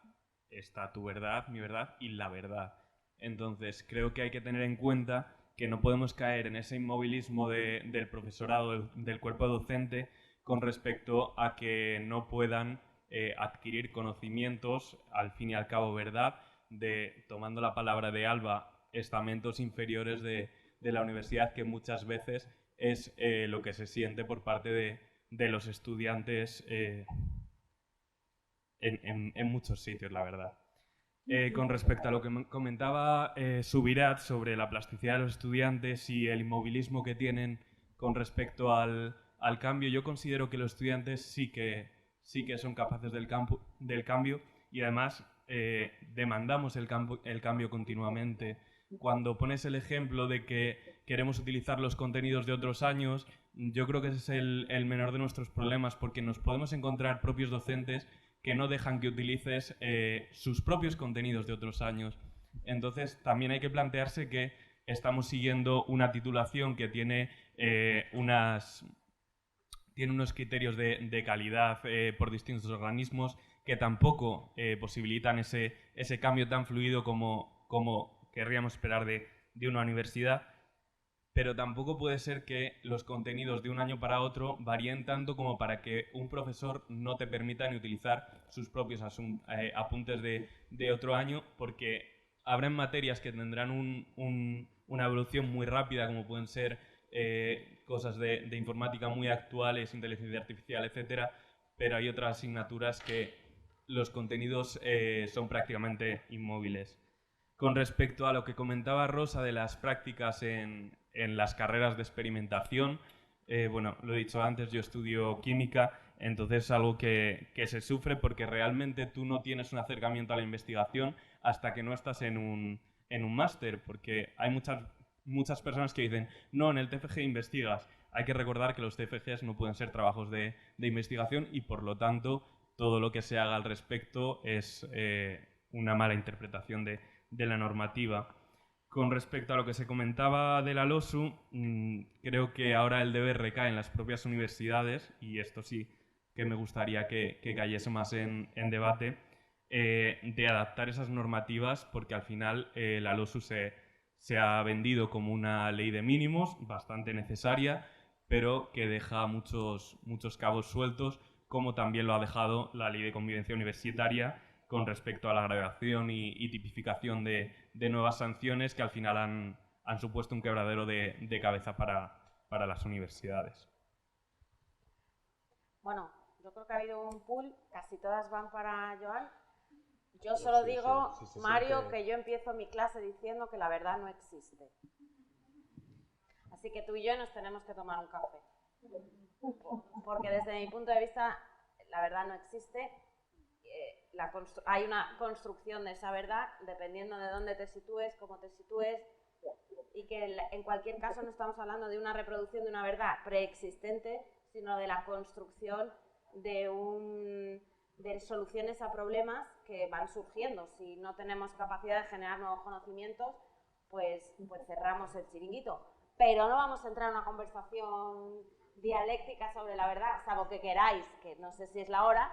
está tu verdad, mi verdad y la verdad. Entonces, creo que hay que tener en cuenta que no podemos caer en ese inmovilismo del profesorado, del cuerpo docente, con respecto a que no puedan adquirir conocimientos, al fin y al cabo verdad, tomando la palabra de Alba, estamentos inferiores de la universidad, que muchas veces es lo que se siente por parte de los estudiantes en muchos sitios, la verdad. Con respecto a lo que comentaba Subirat sobre la plasticidad de los estudiantes y el inmovilismo que tienen con respecto al cambio, yo considero que los estudiantes sí que son capaces del cambio, y además demandamos el cambio continuamente. Cuando pones el ejemplo de que queremos utilizar los contenidos de otros años, yo creo que ese es el menor de nuestros problemas, porque nos podemos encontrar propios docentes que no dejan que utilices sus propios contenidos de otros años. Entonces, también hay que plantearse que estamos siguiendo una titulación que tiene unos criterios de calidad por distintos organismos que tampoco posibilitan ese cambio tan fluido como querríamos esperar de una universidad. Pero tampoco puede ser que los contenidos de un año para otro varíen tanto como para que un profesor no te permita ni utilizar sus propios apuntes de otro año, porque habrá materias que tendrán una evolución muy rápida, como pueden ser cosas de informática muy actuales, inteligencia artificial, etcétera, pero hay otras asignaturas que los contenidos son prácticamente inmóviles. Con respecto a lo que comentaba Rosa de las prácticas en las carreras de experimentación, bueno, lo he dicho antes, yo estudio química, entonces es algo que se sufre porque realmente tú no tienes un acercamiento a la investigación hasta que no estás en un máster, porque hay muchas personas que dicen, no, en el TFG investigas. Hay que recordar que los TFGs no pueden ser trabajos de investigación y, por lo tanto, todo lo que se haga al respecto es una mala interpretación de la normativa. Con respecto a lo que se comentaba de la LOSU, creo que ahora el deber recae en las propias universidades, y esto sí que me gustaría que cayese más en debate, de adaptar esas normativas, porque al final la LOSU se ha vendido como una ley de mínimos bastante necesaria, pero que deja muchos cabos sueltos, como también lo ha dejado la Ley de Convivencia Universitaria con respecto a la graduación y tipificación de nuevas sanciones que al final han supuesto un quebradero de cabeza para las universidades. Bueno, yo creo que ha habido un pool, casi todas van para Joan. Yo solo digo, Mario, que yo empiezo mi clase diciendo que la verdad no existe. Así que tú y yo nos tenemos que tomar un café. Porque desde mi punto de vista, la verdad no existe. Hay una construcción de esa verdad dependiendo de dónde te sitúes, cómo te sitúes, y que en cualquier caso no estamos hablando de una reproducción de una verdad preexistente, sino de la construcción de soluciones a problemas que van surgiendo. Si no tenemos capacidad de generar nuevos conocimientos, pues cerramos el chiringuito. Pero no vamos a entrar en una conversación dialéctica sobre la verdad, salvo que queráis, que no sé si es la hora.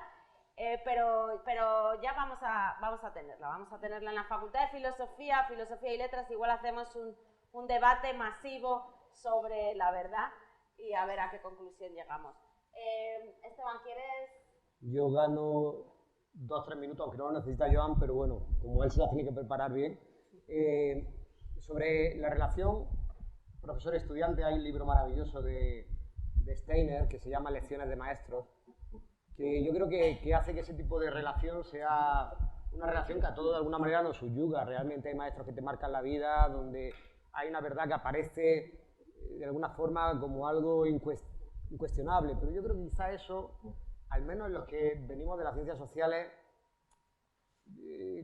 Pero ya vamos a tenerla en la Facultad de Filosofía y Letras. Igual hacemos un debate masivo sobre la verdad y a ver a qué conclusión llegamos. Esteban, ¿quieres? Yo gano 2-3 minutos, aunque no lo necesita Joan, pero bueno, como él se la tiene que preparar bien. Sobre la relación profesor-estudiante, hay un libro maravilloso de Steiner que se llama Lecciones de Maestros, que yo creo que hace que ese tipo de relación sea una relación que a todos de alguna manera nos subyuga. Realmente hay maestros que te marcan la vida, donde hay una verdad que aparece de alguna forma como algo incuestionable, pero yo creo que quizá eso, al menos en los que venimos de las ciencias sociales,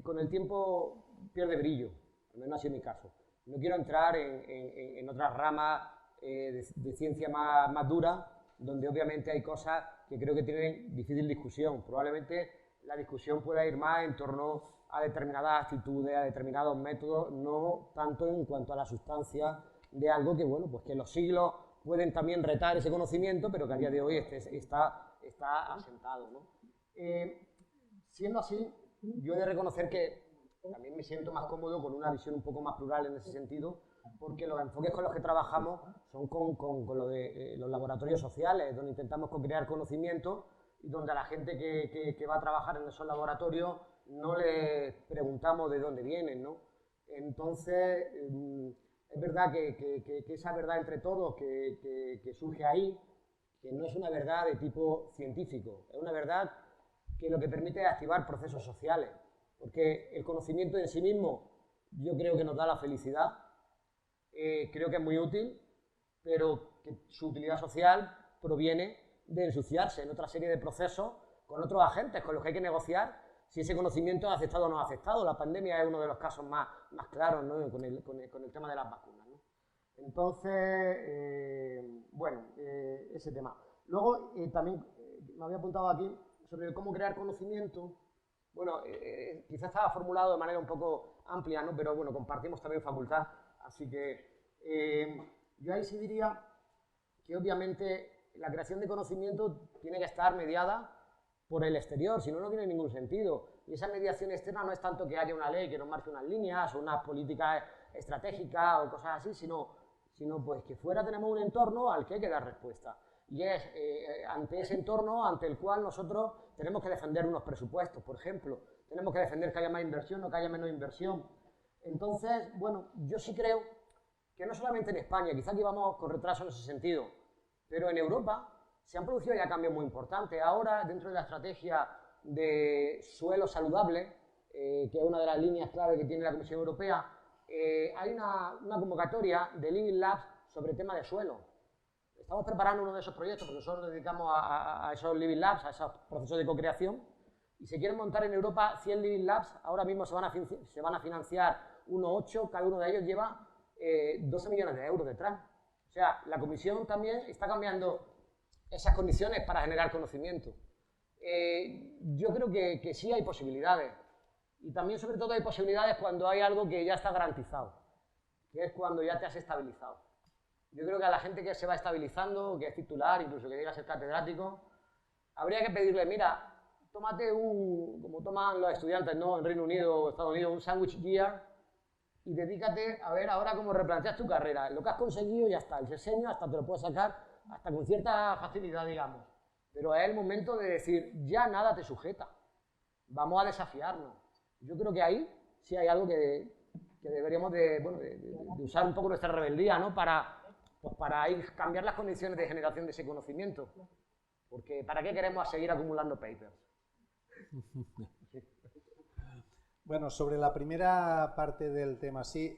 con el tiempo pierde brillo, al menos así es mi caso. No quiero entrar en otras ramas de ciencia más dura, donde obviamente hay cosas que creo que tienen difícil discusión. Probablemente la discusión pueda ir más en torno a determinadas actitudes, a determinados métodos, no tanto en cuanto a la sustancia de algo que, bueno, pues que los siglos pueden también retar ese conocimiento, pero que a día de hoy está asentado, ¿no? Siendo así, yo he de reconocer que también me siento más cómodo con una visión un poco más plural en ese sentido, porque los enfoques con los que trabajamos son con lo de los laboratorios sociales, donde intentamos co-crear conocimiento y donde a la gente que va a trabajar en esos laboratorios no le preguntamos de dónde vienen, ¿no? Entonces, es verdad que esa verdad entre todos que surge ahí, que no es una verdad de tipo científico, es una verdad que lo que permite es activar procesos sociales, porque el conocimiento en sí mismo yo creo que nos da la felicidad, creo que es muy útil, pero que su utilidad social proviene de ensuciarse en otra serie de procesos con otros agentes con los que hay que negociar si ese conocimiento es aceptado o no aceptado. La pandemia es uno de los casos más claros, ¿no? con el tema de las vacunas, ¿no? Entonces, bueno, ese tema. Luego, también me había apuntado aquí sobre cómo crear conocimiento. Bueno, quizás estaba formulado de manera un poco amplia, ¿no? Pero bueno, compartimos también facultad, así que yo ahí sí diría que obviamente la creación de conocimiento tiene que estar mediada por el exterior, si no, no tiene ningún sentido. Y esa mediación externa no es tanto que haya una ley que nos marque unas líneas o unas políticas estratégicas o cosas así, sino pues que fuera tenemos un entorno al que hay que dar respuesta. Y es ante ese entorno ante el cual nosotros tenemos que defender unos presupuestos, por ejemplo. Tenemos que defender que haya más inversión, no que haya menos inversión. Entonces, bueno, yo sí creo que no solamente en España, quizá aquí vamos con retraso en ese sentido, pero en Europa se han producido ya cambios muy importantes. Ahora, dentro de la estrategia de suelo saludable, que es una de las líneas clave que tiene la Comisión Europea, hay una convocatoria de Living Labs sobre tema de suelo. Estamos preparando uno de esos proyectos porque nosotros nos dedicamos a esos Living Labs, a esos procesos de co-creación, y se quieren montar en Europa 100 Living Labs. Ahora mismo se van a financiar 8, cada uno de ellos lleva 12 millones de euros detrás. O sea, la Comisión también está cambiando esas condiciones para generar conocimiento. Yo creo que sí hay posibilidades. Y también, sobre todo, hay posibilidades cuando hay algo que ya está garantizado, que es cuando ya te has estabilizado. Yo creo que a la gente que se va estabilizando, que es titular, incluso que llega a ser catedrático, habría que pedirle, mira, tómate como toman los estudiantes, ¿no?, en Reino Unido o Estados Unidos, un sandwich year, y dedícate a ver ahora cómo replanteas tu carrera. Lo que has conseguido ya está, el diseño hasta te lo puedes sacar hasta con cierta facilidad, digamos. Pero es el momento de decir, ya nada te sujeta, vamos a desafiarnos. Yo creo que ahí sí hay algo que deberíamos de usar un poco nuestra rebeldía, ¿no?, para ir cambiar las condiciones de generación de ese conocimiento. Porque ¿para qué queremos seguir acumulando papers? Bueno, sobre la primera parte del tema, sí,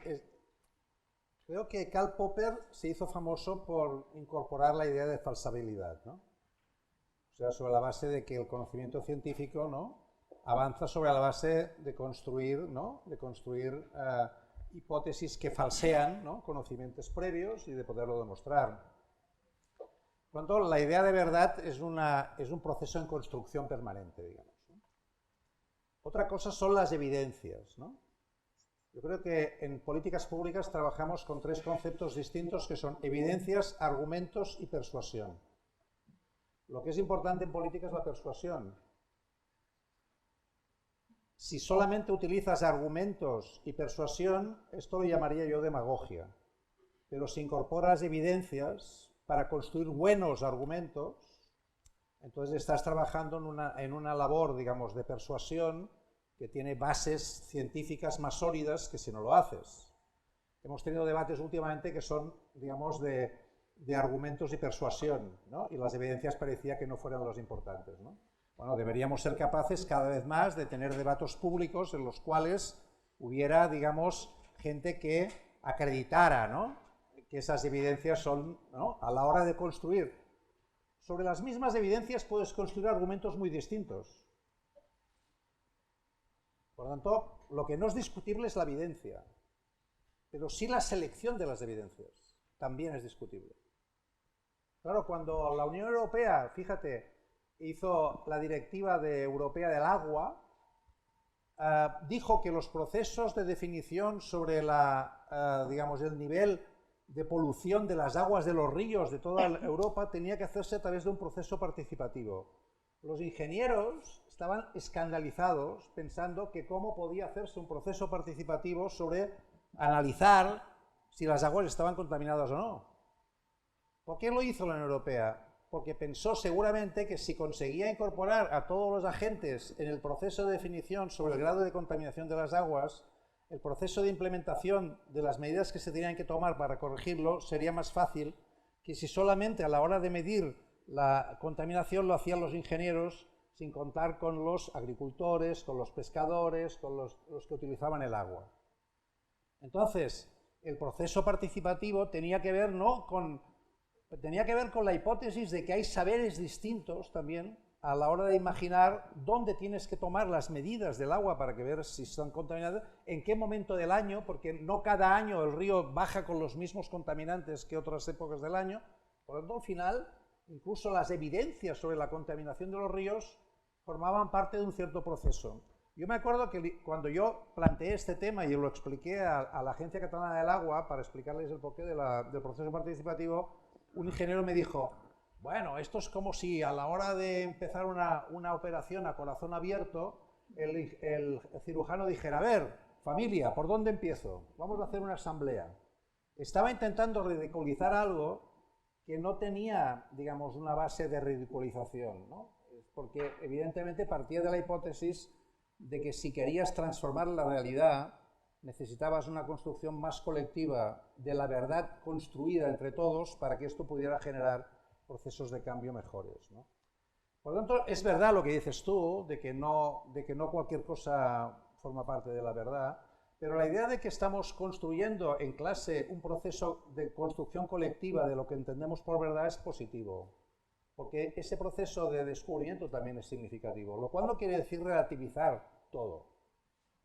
creo que Karl Popper se hizo famoso por incorporar la idea de falsabilidad, ¿no? O sea, sobre la base de que el conocimiento científico, ¿no?, avanza sobre la base de construir, ¿no?, hipótesis que falsean, ¿no?, conocimientos previos y de poderlo demostrar. Por lo tanto, la idea de verdad es un proceso en construcción permanente, digamos, ¿no? Otra cosa son las evidencias, ¿no? Yo creo que en políticas públicas trabajamos con 3 conceptos distintos que son evidencias, argumentos y persuasión. Lo que es importante en política es la persuasión. Si solamente utilizas argumentos y persuasión, esto lo llamaría yo demagogia. Pero si incorporas evidencias para construir buenos argumentos, entonces estás trabajando en una labor, digamos, de persuasión que tiene bases científicas más sólidas que si no lo haces. Hemos tenido debates últimamente que son, digamos, de argumentos y persuasión, ¿no? Y las evidencias parecía que no fueran los importantes, ¿no? Bueno, deberíamos ser capaces cada vez más de tener debates públicos en los cuales hubiera, digamos, gente que acreditara, ¿no?, que esas evidencias son, ¿no?, a la hora de construir. Sobre las mismas evidencias puedes construir argumentos muy distintos. Por lo tanto, lo que no es discutible es la evidencia, pero sí la selección de las evidencias también es discutible. Claro, cuando la Unión Europea, fíjate, hizo la Directiva Europea del Agua, dijo que los procesos de definición sobre digamos, el nivel de polución de las aguas de los ríos de toda Europa tenía que hacerse a través de un proceso participativo. Los ingenieros estaban escandalizados pensando que cómo podía hacerse un proceso participativo sobre analizar si las aguas estaban contaminadas o no. ¿Por qué lo hizo la Unión Europea? Porque pensó seguramente que si conseguía incorporar a todos los agentes en el proceso de definición sobre el grado de contaminación de las aguas, el proceso de implementación de las medidas que se tenían que tomar para corregirlo sería más fácil que si solamente a la hora de medir la contaminación lo hacían los ingenieros sin contar con los agricultores, con los pescadores, con los que utilizaban el agua. Entonces, el proceso participativo tenía que ver, ¿no?, tenía que ver con la hipótesis de que hay saberes distintos también a la hora de imaginar dónde tienes que tomar las medidas del agua para que ver si están contaminadas, en qué momento del año, porque no cada año el río baja con los mismos contaminantes que otras épocas del año. Por lo tanto, al final, incluso las evidencias sobre la contaminación de los ríos formaban parte de un cierto proceso. Yo me acuerdo que cuando yo planteé este tema y lo expliqué a la Agencia Catalana del Agua para explicarles el porqué del proceso participativo, un ingeniero me dijo: bueno, esto es como si a la hora de empezar una operación a corazón abierto, el cirujano dijera: a ver, familia, ¿por dónde empiezo? Vamos a hacer una asamblea. Estaba intentando ridiculizar algo que no tenía, digamos, una base de ridiculización, ¿no? Porque evidentemente partía de la hipótesis de que si querías transformar la realidad, necesitabas una construcción más colectiva de la verdad construida entre todos para que esto pudiera generar procesos de cambio mejores, ¿no? Por lo tanto, es verdad lo que dices tú, de que no cualquier cosa forma parte de la verdad, pero la idea de que estamos construyendo en clase un proceso de construcción colectiva de lo que entendemos por verdad es positivo, porque ese proceso de descubrimiento también es significativo, lo cual no quiere decir relativizar todo.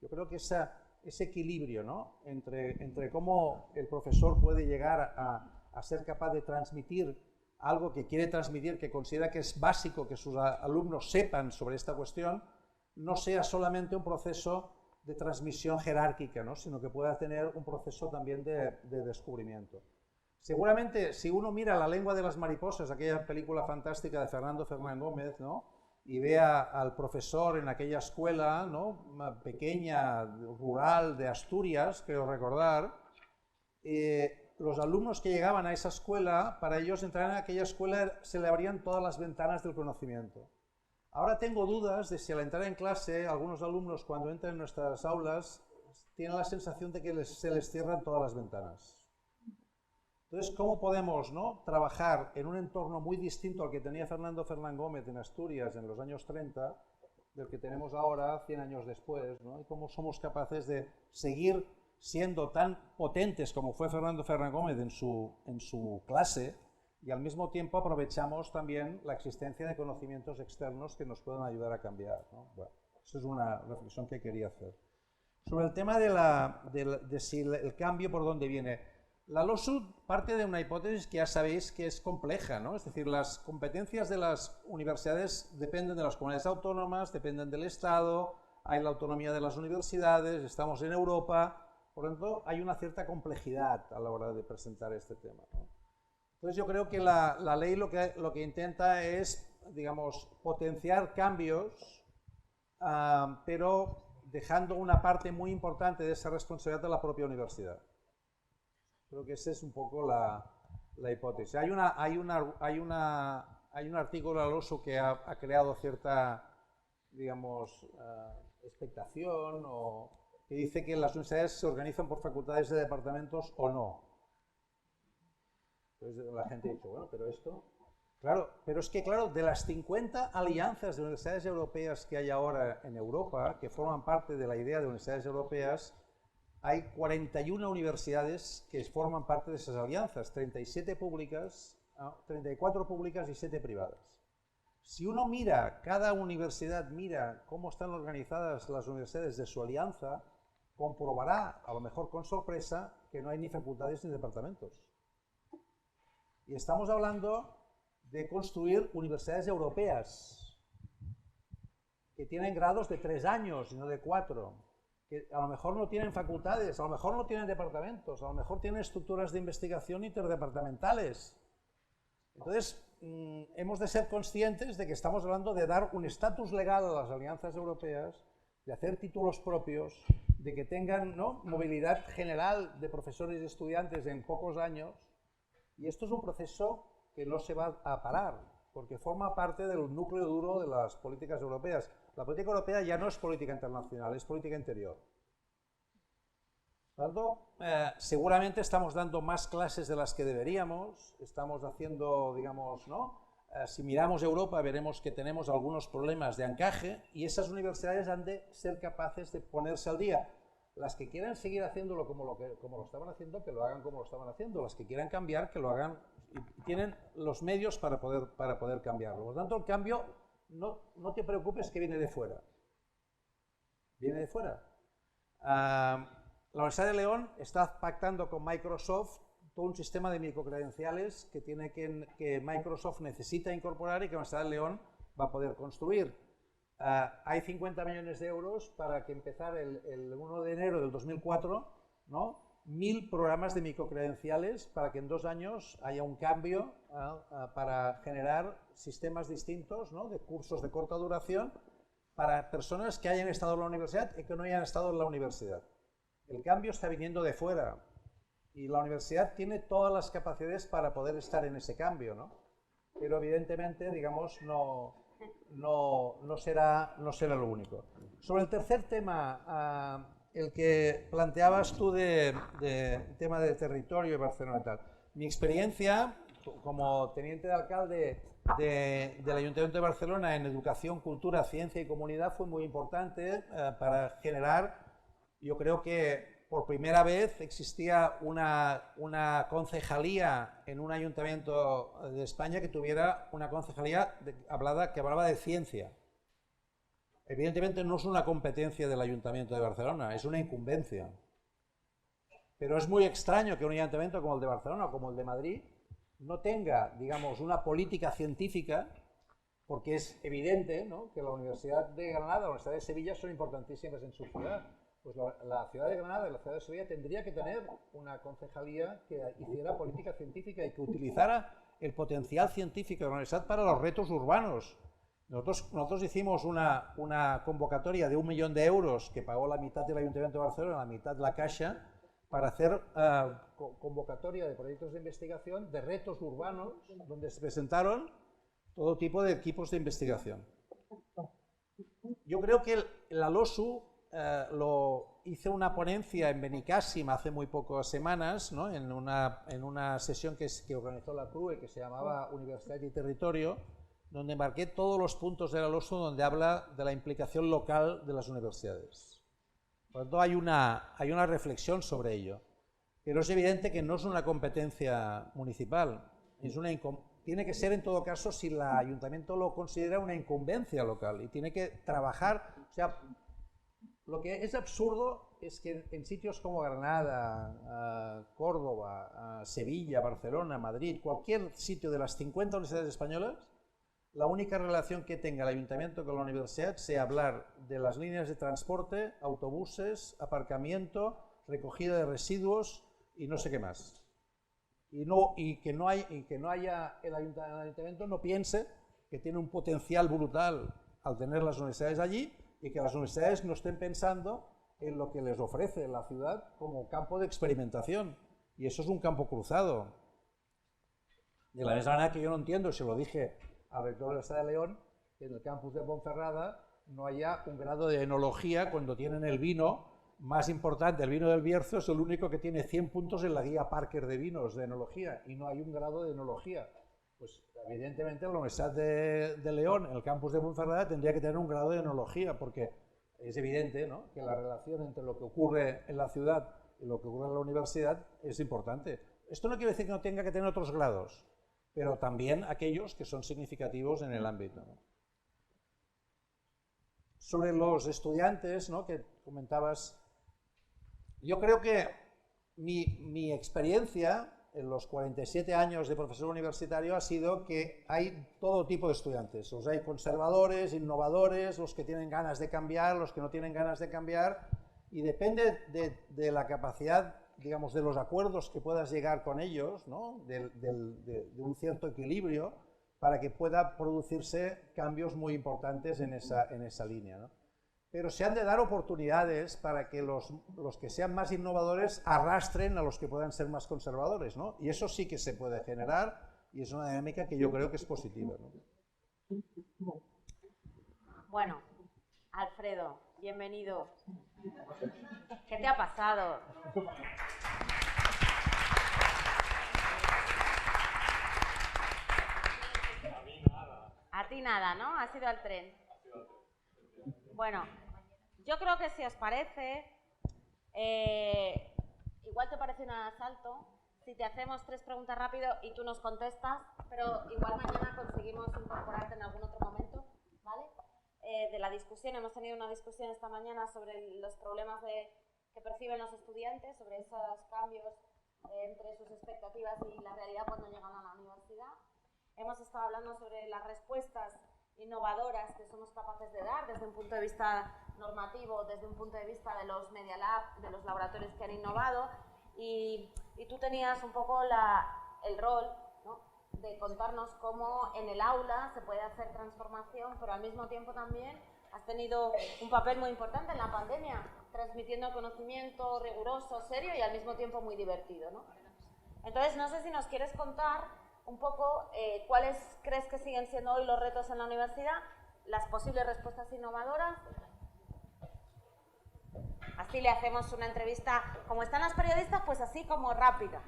Yo creo que ese equilibrio, ¿no?, entre cómo el profesor puede llegar a ser capaz de transmitir algo que quiere transmitir, que considera que es básico que sus alumnos sepan sobre esta cuestión, no sea solamente un proceso de transmisión jerárquica, ¿no?, sino que pueda tener un proceso también de descubrimiento. Seguramente, si uno mira La lengua de las mariposas, aquella película fantástica de Fernando Fernán Gómez, ¿no?, y vea al profesor en aquella escuela, ¿no?, pequeña, rural de Asturias, creo recordar, los alumnos que llegaban a esa escuela, para ellos entrar en aquella escuela se le abrían todas las ventanas del conocimiento. Ahora tengo dudas de si al entrar en clase, algunos alumnos cuando entran en nuestras aulas tienen la sensación de que se les cierran todas las ventanas. Entonces, ¿cómo podemos, ¿no?, trabajar en un entorno muy distinto al que tenía Fernando Fernán Gómez en Asturias en los años 30, del que tenemos ahora 100 años después, ¿no?, y cómo somos capaces de seguir siendo tan potentes como fue Fernando Fernán Gómez en su clase, y al mismo tiempo aprovechamos también la existencia de conocimientos externos que nos puedan ayudar a cambiar, ¿no? Bueno, esa es una reflexión que quería hacer. Sobre el tema de si el cambio por dónde viene, la LOSU parte de una hipótesis que ya sabéis que es compleja, ¿no? Es decir, las competencias de las universidades dependen de las comunidades autónomas, dependen del Estado, hay la autonomía de las universidades, estamos en Europa. Por lo tanto, hay una cierta complejidad a la hora de presentar este tema, ¿no? Entonces, yo creo que la ley lo que intenta es, digamos, potenciar cambios, pero dejando una parte muy importante de esa responsabilidad a la propia universidad. Creo que esa es un poco la hipótesis. Hay un artículo de la LOSU que ha creado cierta, digamos, expectación, o que dice que las universidades se organizan por facultades de departamentos o no. Entonces la gente ha dicho, bueno, pero esto... Claro, pero es que, claro, de las 50 alianzas de universidades europeas que hay ahora en Europa, que forman parte de la idea de universidades europeas, hay 41 universidades que forman parte de esas alianzas, 37 públicas, 34 públicas y 7 privadas. Si uno mira, cada universidad mira cómo están organizadas las universidades de su alianza, comprobará, a lo mejor con sorpresa, que no hay ni facultades ni departamentos. Y estamos hablando de construir universidades europeas que tienen grados de 3 años y no de 4, que a lo mejor no tienen facultades, a lo mejor no tienen departamentos, a lo mejor tienen estructuras de investigación interdepartamentales. Entonces, hemos de ser conscientes de que estamos hablando de dar un estatus legal a las alianzas europeas, de hacer títulos propios, de que tengan, ¿no?, movilidad general de profesores y estudiantes en pocos años, y esto es un proceso que no se va a parar, porque forma parte del núcleo duro de las políticas europeas. La política europea ya no es política internacional, es política interior. Por lo tanto, seguramente estamos dando más clases de las que deberíamos, estamos haciendo, digamos, ¿no? Si miramos Europa veremos que tenemos algunos problemas de encaje y esas universidades han de ser capaces de ponerse al día. Las que quieran seguir haciéndolo como lo estaban haciendo, que lo hagan como lo estaban haciendo. Las que quieran cambiar, que lo hagan y tienen los medios para poder cambiarlo. Por lo tanto, el cambio, no te preocupes que viene de fuera. Viene de fuera. La Universidad de León está pactando con Microsoft todo un sistema de microcredenciales que Microsoft necesita incorporar y que la Universidad de León va a poder construir. Hay 50 millones de euros para que empezar el 1 de enero del 2004, ¿no?, 1000 programas de microcredenciales para que en 2 años haya un cambio para generar sistemas distintos, ¿no?, de cursos de corta duración para personas que hayan estado en la universidad y que no hayan estado en la universidad. El cambio está viniendo de fuera y la universidad tiene todas las capacidades para poder estar en ese cambio, ¿no? Pero evidentemente, digamos, no será lo único. Sobre el tercer tema, el que planteabas tú de tema de territorio de Barcelona y tal. Mi experiencia como teniente de alcalde del Ayuntamiento de Barcelona en educación, cultura, ciencia y comunidad fue muy importante para generar, yo creo que por primera vez existía una concejalía en un ayuntamiento de España que tuviera una concejalía que hablaba de ciencia. Evidentemente no es una competencia del Ayuntamiento de Barcelona, es una incumbencia. Pero es muy extraño que un ayuntamiento como el de Barcelona o como el de Madrid no tenga, digamos, una política científica, porque es evidente, ¿no?, que la Universidad de Granada, la Universidad de Sevilla son importantísimas en su ciudad. Pues la ciudad de Granada y la ciudad de Sevilla tendría que tener una concejalía que hiciera política científica y que utilizara el potencial científico de la universidad para los retos urbanos. Nosotros hicimos una convocatoria de 1 millón de euros que pagó la mitad del Ayuntamiento de Barcelona, la mitad de la Caixa, para hacer convocatoria de proyectos de investigación de retos urbanos, donde se presentaron todo tipo de equipos de investigación. Yo creo que la LOSU hice una ponencia en Benicàssim hace muy pocas semanas, ¿no?, en una sesión que organizó la CRUE, que se llamaba Universidad y Territorio, donde marqué todos los puntos de la LOSU donde habla de la implicación local de las universidades. Por lo tanto, hay una reflexión sobre ello. Pero es evidente que no es una competencia municipal, tiene que ser en todo caso si el ayuntamiento lo considera una incumbencia local y tiene que trabajar. O sea, lo que es absurdo es que en sitios como Granada, Córdoba, Sevilla, Barcelona, Madrid, cualquier sitio de las 50 universidades españolas, la única relación que tenga el ayuntamiento con la universidad sea hablar de las líneas de transporte, autobuses, aparcamiento, recogida de residuos y no sé qué más. Y que no haya el ayuntamiento no piense que tiene un potencial brutal al tener las universidades allí y que las universidades no estén pensando en lo que les ofrece la ciudad como campo de experimentación. Y eso es un campo cruzado. De la misma manera que yo no entiendo, se lo dije al rector de la Universidad de León, que en el campus de Ponferrada no haya un grado de enología cuando tienen el vino más importante. El vino del Bierzo es el único que tiene 100 puntos en la guía Parker de vinos de enología y no hay un grado de enología. Pues evidentemente la Universidad de León, el campus de Ponferrada, tendría que tener un grado de enología, porque es evidente, ¿no?, que la relación entre lo que ocurre en la ciudad y lo que ocurre en la universidad es importante. Esto no quiere decir que no tenga que tener otros grados, pero también aquellos que son significativos en el ámbito, ¿no? Sobre los estudiantes, ¿no?, que comentabas, yo creo que mi experiencia en los 47 años de profesor universitario ha sido que hay todo tipo de estudiantes. Los hay conservadores, innovadores, los que tienen ganas de cambiar, los que no tienen ganas de cambiar, y depende de la capacidad, digamos, de los acuerdos que puedas llegar con ellos, ¿no?, de un cierto equilibrio, para que pueda producirse cambios muy importantes en esa línea, ¿no? Pero se han de dar oportunidades para que los que sean más innovadores arrastren a los que puedan ser más conservadores, ¿no? Y eso sí que se puede generar, y es una dinámica que yo creo que es positiva, ¿no? Bueno, Alfredo, bienvenido. ¿Qué te ha pasado? A ti nada, ¿no? Has ido al tren. Bueno, yo creo que si os parece, igual te parece un asalto, si te hacemos 3 preguntas rápido y tú nos contestas, pero igual mañana conseguimos incorporarte en algún otro momento, ¿vale? De la discusión, hemos tenido una discusión esta mañana sobre los problemas que perciben los estudiantes, sobre esos cambios entre sus expectativas y la realidad cuando llegan a la universidad. Hemos estado hablando sobre las respuestas innovadoras que somos capaces de dar desde un punto de vista normativo, desde un punto de vista de los Media Lab, de los laboratorios que han innovado, y tú tenías un poco el rol, ¿no?, de contarnos cómo en el aula se puede hacer transformación, pero al mismo tiempo también has tenido un papel muy importante en la pandemia, transmitiendo conocimiento riguroso, serio y al mismo tiempo muy divertido, ¿no? Entonces, no sé si nos quieres contar un poco cuáles crees que siguen siendo hoy los retos en la universidad, las posibles respuestas innovadoras. Así le hacemos una entrevista, como están las periodistas, pues así como rápida.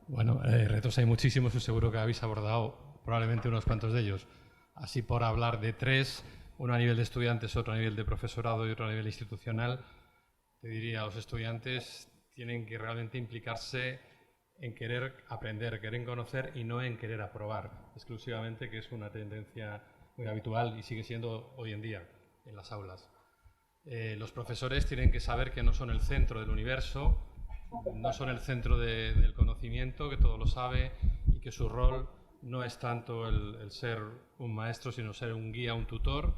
Bueno, retos hay muchísimos y seguro que habéis abordado probablemente unos cuantos de ellos. Así por hablar de 3, uno a nivel de estudiantes, otro a nivel de profesorado y otro a nivel institucional, te diría, los estudiantes tienen que realmente implicarse en querer aprender, querer conocer y no en querer aprobar exclusivamente, que es una tendencia muy habitual y sigue siendo hoy en día en las aulas. Los profesores tienen que saber que no son el centro del universo, no son el centro del conocimiento, que todo lo sabe y que su rol no es tanto el ser un maestro, sino ser un guía, un tutor.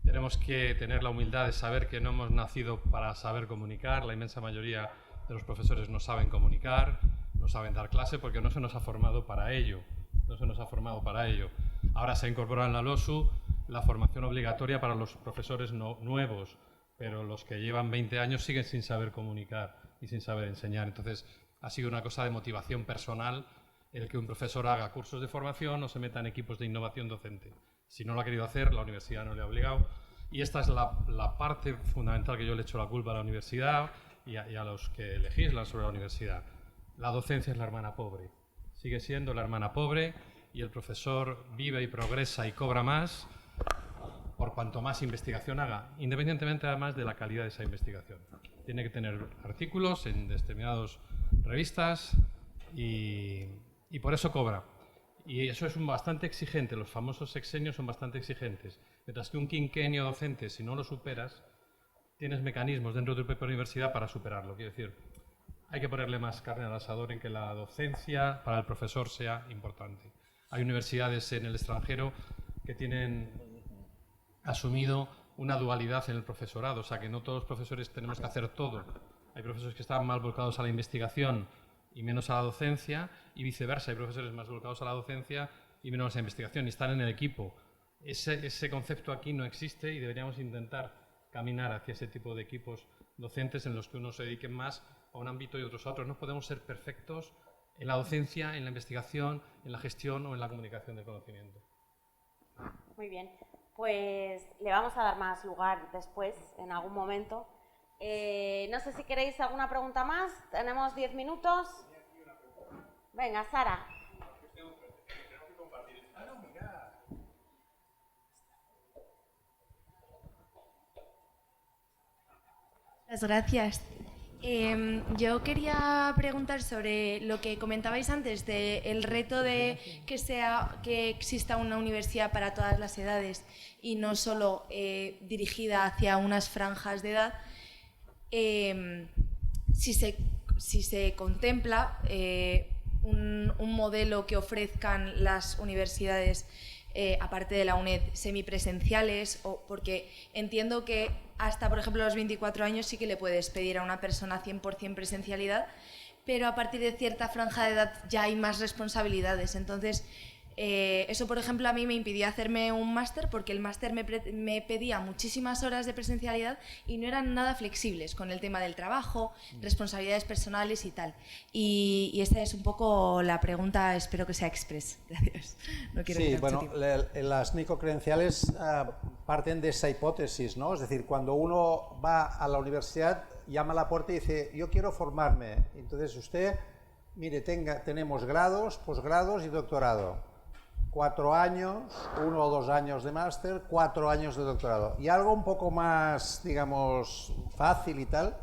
Tenemos que tener la humildad de saber que no hemos nacido para saber comunicar. La inmensa mayoría de los profesores no saben comunicar, no saben dar clase porque no se nos ha formado para ello. Ahora se ha incorporado en la LOSU la formación obligatoria para los profesores nuevos, pero los que llevan 20 años siguen sin saber comunicar y sin saber enseñar. Entonces, ha sido una cosa de motivación personal el que un profesor haga cursos de formación o se meta en equipos de innovación docente. Si no lo ha querido hacer, la universidad no le ha obligado. Y esta es la parte fundamental que yo le echo la culpa a la universidad y a los que legislan sobre la universidad. La docencia es la hermana pobre. Sigue siendo la hermana pobre y el profesor vive y progresa y cobra más por cuanto más investigación haga, independientemente además de la calidad de esa investigación. Tiene que tener artículos en determinadas revistas y por eso cobra. Y eso es bastante exigente, los famosos sexenios son bastante exigentes. Mientras que un quinquenio docente, si no lo superas, tienes mecanismos dentro de tu propia universidad para superarlo. Quiero decir, hay que ponerle más carne al asador en que la docencia para el profesor sea importante. Hay universidades en el extranjero que tienen asumido una dualidad en el profesorado, o sea que no todos los profesores tenemos que hacer todo. Hay profesores que están más volcados a la investigación y menos a la docencia, y viceversa, hay profesores más volcados a la docencia y menos a la investigación, y están en el equipo. Ese concepto aquí no existe y deberíamos intentar caminar hacia ese tipo de equipos docentes en los que unos se dediquen más a un ámbito y otros a otros. No podemos ser perfectos en la docencia, en la investigación, en la gestión o en la comunicación del conocimiento. Muy bien, pues le vamos a dar más lugar después, en algún momento. No sé si queréis alguna pregunta más. Tenemos 10 minutos. Venga, Sara. Muchas gracias. Yo quería preguntar sobre lo que comentabais antes del reto de que exista una universidad para todas las edades y no solo dirigida hacia unas franjas de edad. Si se contempla un modelo que ofrezcan las universidades, aparte de la UNED, semipresenciales, porque entiendo que hasta, por ejemplo, los 24 años sí que le puedes pedir a una persona 100% presencialidad, pero a partir de cierta franja de edad ya hay más responsabilidades. Entonces, eso, por ejemplo, a mí me impidió hacerme un máster porque el máster me pedía muchísimas horas de presencialidad y no eran nada flexibles con el tema del trabajo, responsabilidades personales y tal. Y esta es un poco la pregunta, espero que sea express. Gracias. No quiero sí, bueno, las microcredenciales parten de esa hipótesis, ¿no? Es decir, cuando uno va a la universidad, llama a la puerta y dice, yo quiero formarme. Entonces usted, mire, tenemos grados, posgrados y doctorado. 4 años, 1 o 2 años de máster, 4 años de doctorado. Y algo un poco más, digamos, fácil y tal,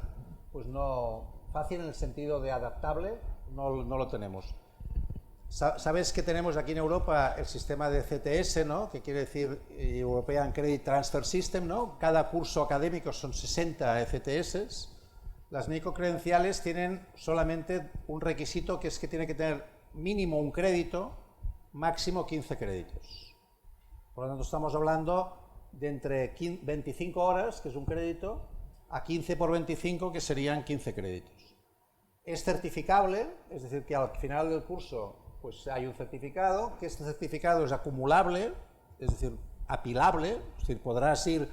pues no, fácil en el sentido de adaptable, no lo tenemos. Sabes que tenemos aquí en Europa el sistema de CTS, ¿no? Que quiere decir European Credit Transfer System, ¿no? Cada curso académico son 60 ECTS. Las microcredenciales tienen solamente un requisito, que es que tiene que tener mínimo un crédito, máximo 15 créditos. Por lo tanto, estamos hablando de entre 25 horas, que es un crédito, a 15 por 25, que serían 15 créditos. Es certificable, es decir, que al final del curso pues hay un certificado, que este certificado es acumulable, es decir, apilable, es decir, podrás ir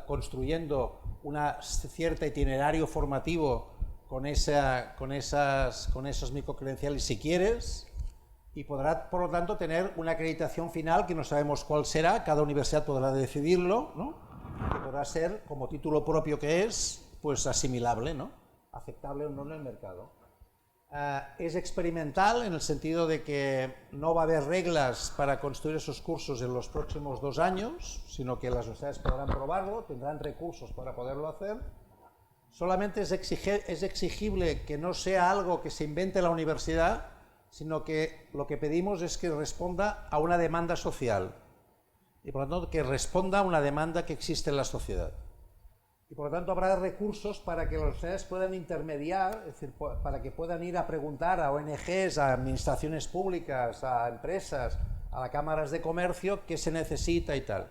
construyendo una cierta itinerario formativo con esas microcredenciales si quieres, y podrá, por lo tanto, tener una acreditación final que no sabemos cuál será, cada universidad podrá decidirlo, ¿no? Que podrá ser, como título propio que es, pues asimilable, ¿no? Aceptable o no en el mercado. Es experimental en el sentido de que no va a haber reglas para construir esos cursos en los próximos 2 años, sino que las universidades podrán probarlo, tendrán recursos para poderlo hacer. Solamente es exigible que no sea algo que se invente la universidad, sino que lo que pedimos es que responda a una demanda social y por lo tanto que responda a una demanda que existe en la sociedad. Y por lo tanto habrá recursos para que las universidades puedan intermediar, es decir, para que puedan ir a preguntar a ONGs, a administraciones públicas, a empresas, a las cámaras de comercio qué se necesita y tal.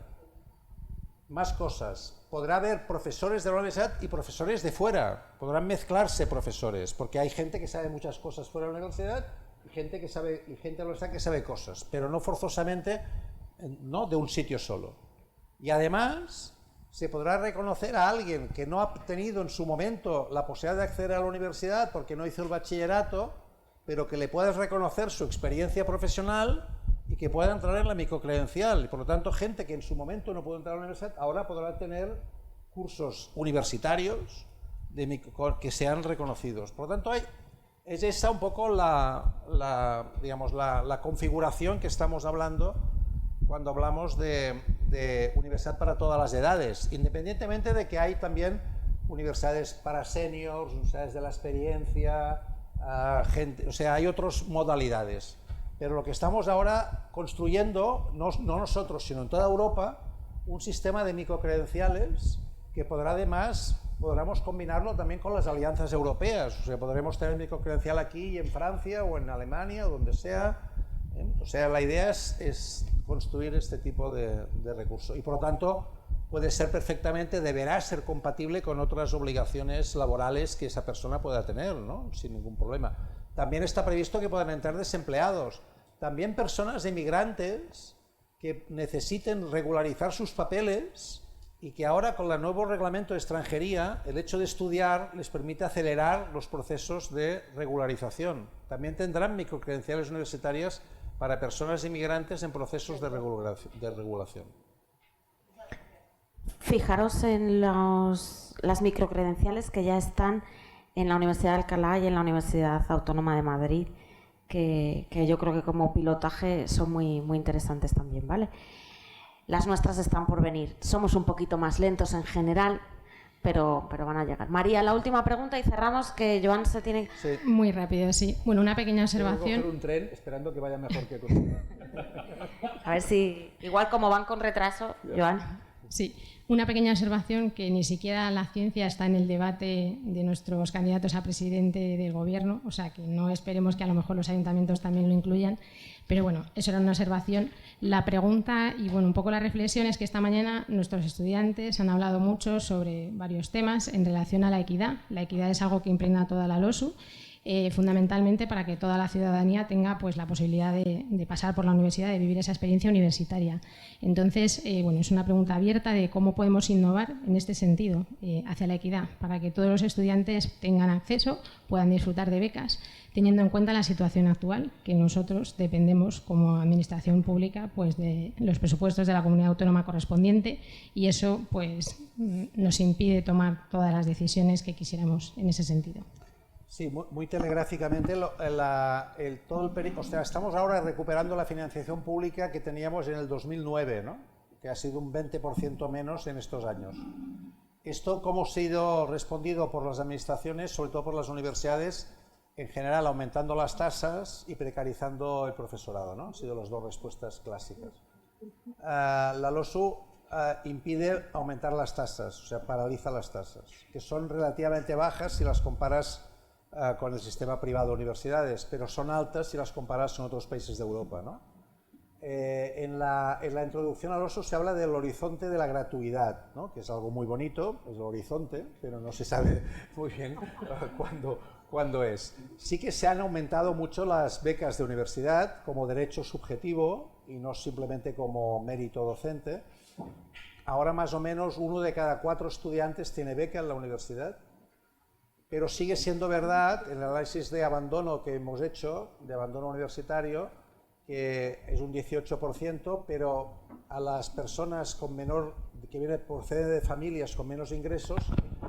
Más cosas. Podrá haber profesores de la universidad y profesores de fuera. Podrán mezclarse profesores, porque hay gente que sabe muchas cosas fuera de la universidad y gente de la universidad que sabe cosas, pero no forzosamente no de un sitio solo. Y además se podrá reconocer a alguien que no ha tenido en su momento la posibilidad de acceder a la universidad porque no hizo el bachillerato, pero que le puedas reconocer su experiencia profesional y que pueda entrar en la microcredencial. Y por lo tanto, gente que en su momento no pudo entrar a la universidad, ahora podrá tener cursos universitarios que sean reconocidos. Por lo tanto, es esa un poco la configuración que estamos hablando cuando hablamos de universidad para todas las edades, independientemente de que hay también universidades para seniors, universidades de la experiencia, o sea, hay otras modalidades. Pero lo que estamos ahora construyendo, no nosotros, sino en toda Europa, un sistema de microcredenciales que podremos combinarlo también con las alianzas europeas. O sea, podremos tener microcredencial aquí y en Francia o en Alemania o donde sea. O sea, la idea es construir este tipo de recursos y por lo tanto puede ser perfectamente, deberá ser compatible con otras obligaciones laborales que esa persona pueda tener, ¿no? Sin ningún problema. También está previsto que puedan entrar desempleados, también personas inmigrantes que necesiten regularizar sus papeles y que ahora con el nuevo reglamento de extranjería el hecho de estudiar les permite acelerar los procesos de regularización. También tendrán microcredenciales universitarias para personas inmigrantes en procesos de regulación. Fijaros en las microcredenciales que ya están en la Universidad de Alcalá y en la Universidad Autónoma de Madrid, que yo creo que como pilotaje son muy, muy interesantes también, ¿vale? Las nuestras están por venir. Somos un poquito más lentos en general, pero van a llegar. María, la última pregunta y cerramos, que Joan se tiene... Sí. Muy rápido, sí. Bueno, una pequeña observación. Tengo que coger un tren esperando que vaya mejor que conmigo. A ver si, igual como van con retraso, Joan. Sí, una pequeña observación, que ni siquiera la ciencia está en el debate de nuestros candidatos a presidente del Gobierno, o sea que no esperemos que a lo mejor los ayuntamientos también lo incluyan, pero bueno, eso era una observación. La pregunta y bueno, un poco la reflexión es que esta mañana nuestros estudiantes han hablado mucho sobre varios temas en relación a la equidad. La equidad es algo que impregna toda la LOSU, fundamentalmente para que toda la ciudadanía tenga pues la posibilidad de pasar por la universidad, de vivir esa experiencia universitaria. Entonces, bueno, es una pregunta abierta de cómo podemos innovar en este sentido hacia la equidad, para que todos los estudiantes tengan acceso, puedan disfrutar de becas, teniendo en cuenta la situación actual, que nosotros dependemos como administración pública pues de los presupuestos de la comunidad autónoma correspondiente, y eso pues nos impide tomar todas las decisiones que quisiéramos en ese sentido. Sí, muy telegráficamente, estamos ahora recuperando la financiación pública que teníamos en el 2009, ¿no? Que ha sido un 20% menos en estos años. Esto, ¿cómo ha sido respondido por las administraciones, sobre todo por las universidades, en general aumentando las tasas y precarizando el profesorado, ¿no? Han sido las dos respuestas clásicas. La LOSU impide aumentar las tasas, o sea, paraliza las tasas, que son relativamente bajas si las comparas con el sistema privado de universidades, pero son altas si las comparas con otros países de Europa, ¿no? En la introducción al LOSU se habla del horizonte de la gratuidad, ¿no? Que es algo muy bonito, es el horizonte, pero no se sabe muy bien cuándo es. Sí que se han aumentado mucho las becas de universidad como derecho subjetivo y no simplemente como mérito docente. Ahora más o menos 1 de cada 4 estudiantes tiene beca en la universidad, pero sigue siendo verdad, en el análisis de abandono que hemos hecho, de abandono universitario, que es un 18%, pero a las personas que proceden de familias con menos ingresos,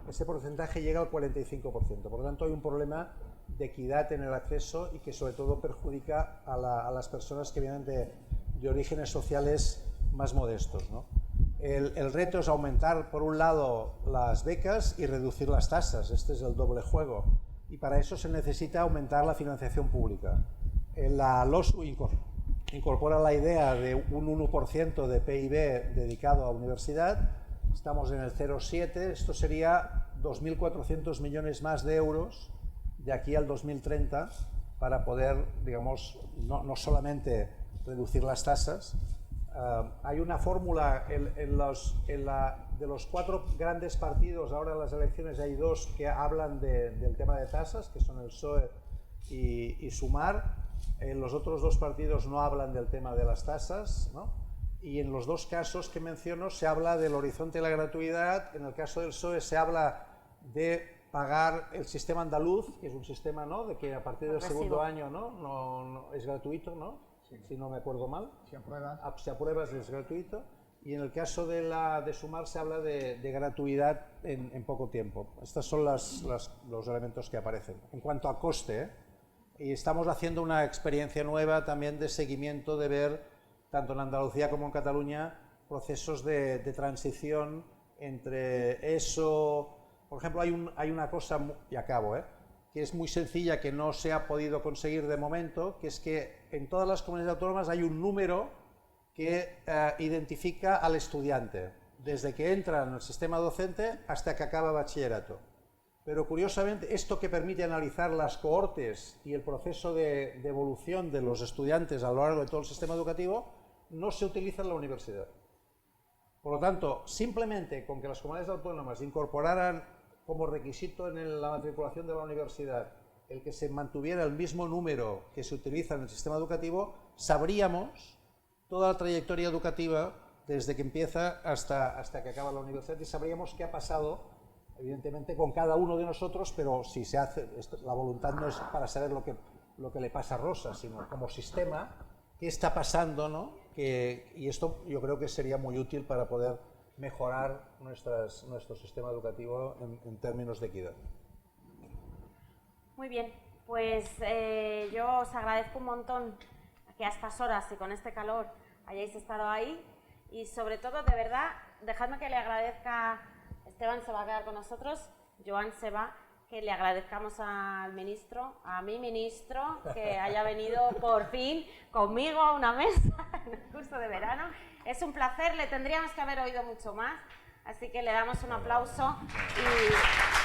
ese porcentaje llega al 45%. Por lo tanto, hay un problema de equidad en el acceso y que sobre todo perjudica a las personas que vienen de orígenes sociales más modestos, ¿no? El reto es aumentar, por un lado, las becas y reducir las tasas. Este es el doble juego. Y para eso se necesita aumentar la financiación pública. La LOSU incorpora la idea de un 1% de PIB dedicado a universidad. Estamos en el 0,7. Esto sería 2.400 millones más de euros de aquí al 2030 para poder, digamos, no solamente reducir las tasas. Hay una fórmula de los 4 grandes partidos, ahora en las elecciones hay 2 que hablan del tema de tasas, que son el PSOE y Sumar. En los otros 2 partidos no hablan del tema de las tasas, ¿no? Y en los 2 casos que menciono se habla del horizonte de la gratuidad. En el caso del PSOE se habla de pagar el sistema andaluz, que es un sistema, ¿no?, de que a partir del segundo año no es gratuito, ¿no? Si no me acuerdo mal. Si apruebas es gratuito. Y en el caso de Sumar se habla de gratuidad en poco tiempo. Estos son los elementos que aparecen. En cuanto a coste, y estamos haciendo una experiencia nueva también de seguimiento, de ver, tanto en Andalucía como en Cataluña, procesos de transición entre eso. Por ejemplo, hay una cosa, y acabo, que es muy sencilla, que no se ha podido conseguir de momento, que es que en todas las comunidades autónomas hay un número que identifica al estudiante, desde que entra en el sistema docente hasta que acaba bachillerato. Pero curiosamente, esto que permite analizar las cohortes y el proceso de evolución de los estudiantes a lo largo de todo el sistema educativo, no se utiliza en la universidad. Por lo tanto, simplemente con que las comunidades autónomas incorporaran como requisito en la matriculación de la universidad el que se mantuviera el mismo número que se utiliza en el sistema educativo, sabríamos toda la trayectoria educativa desde que empieza hasta que acaba la universidad, y sabríamos qué ha pasado, evidentemente, con cada uno de nosotros, pero si se hace, la voluntad no es para saber lo que le pasa a Rosa, sino como sistema, qué está pasando, ¿no? Y esto yo creo que sería muy útil para poder mejorar nuestro sistema educativo en términos de equidad. Muy bien, pues yo os agradezco un montón que a estas horas y con este calor hayáis estado ahí, y sobre todo, de verdad, dejadme que le agradezca Esteban se va a quedar con nosotros, Joan se va, que le agradezcamos al ministro, a mi ministro, que haya venido por fin conmigo a una mesa en el curso de verano. Es un placer, le tendríamos que haber oído mucho más, así que le damos un aplauso y...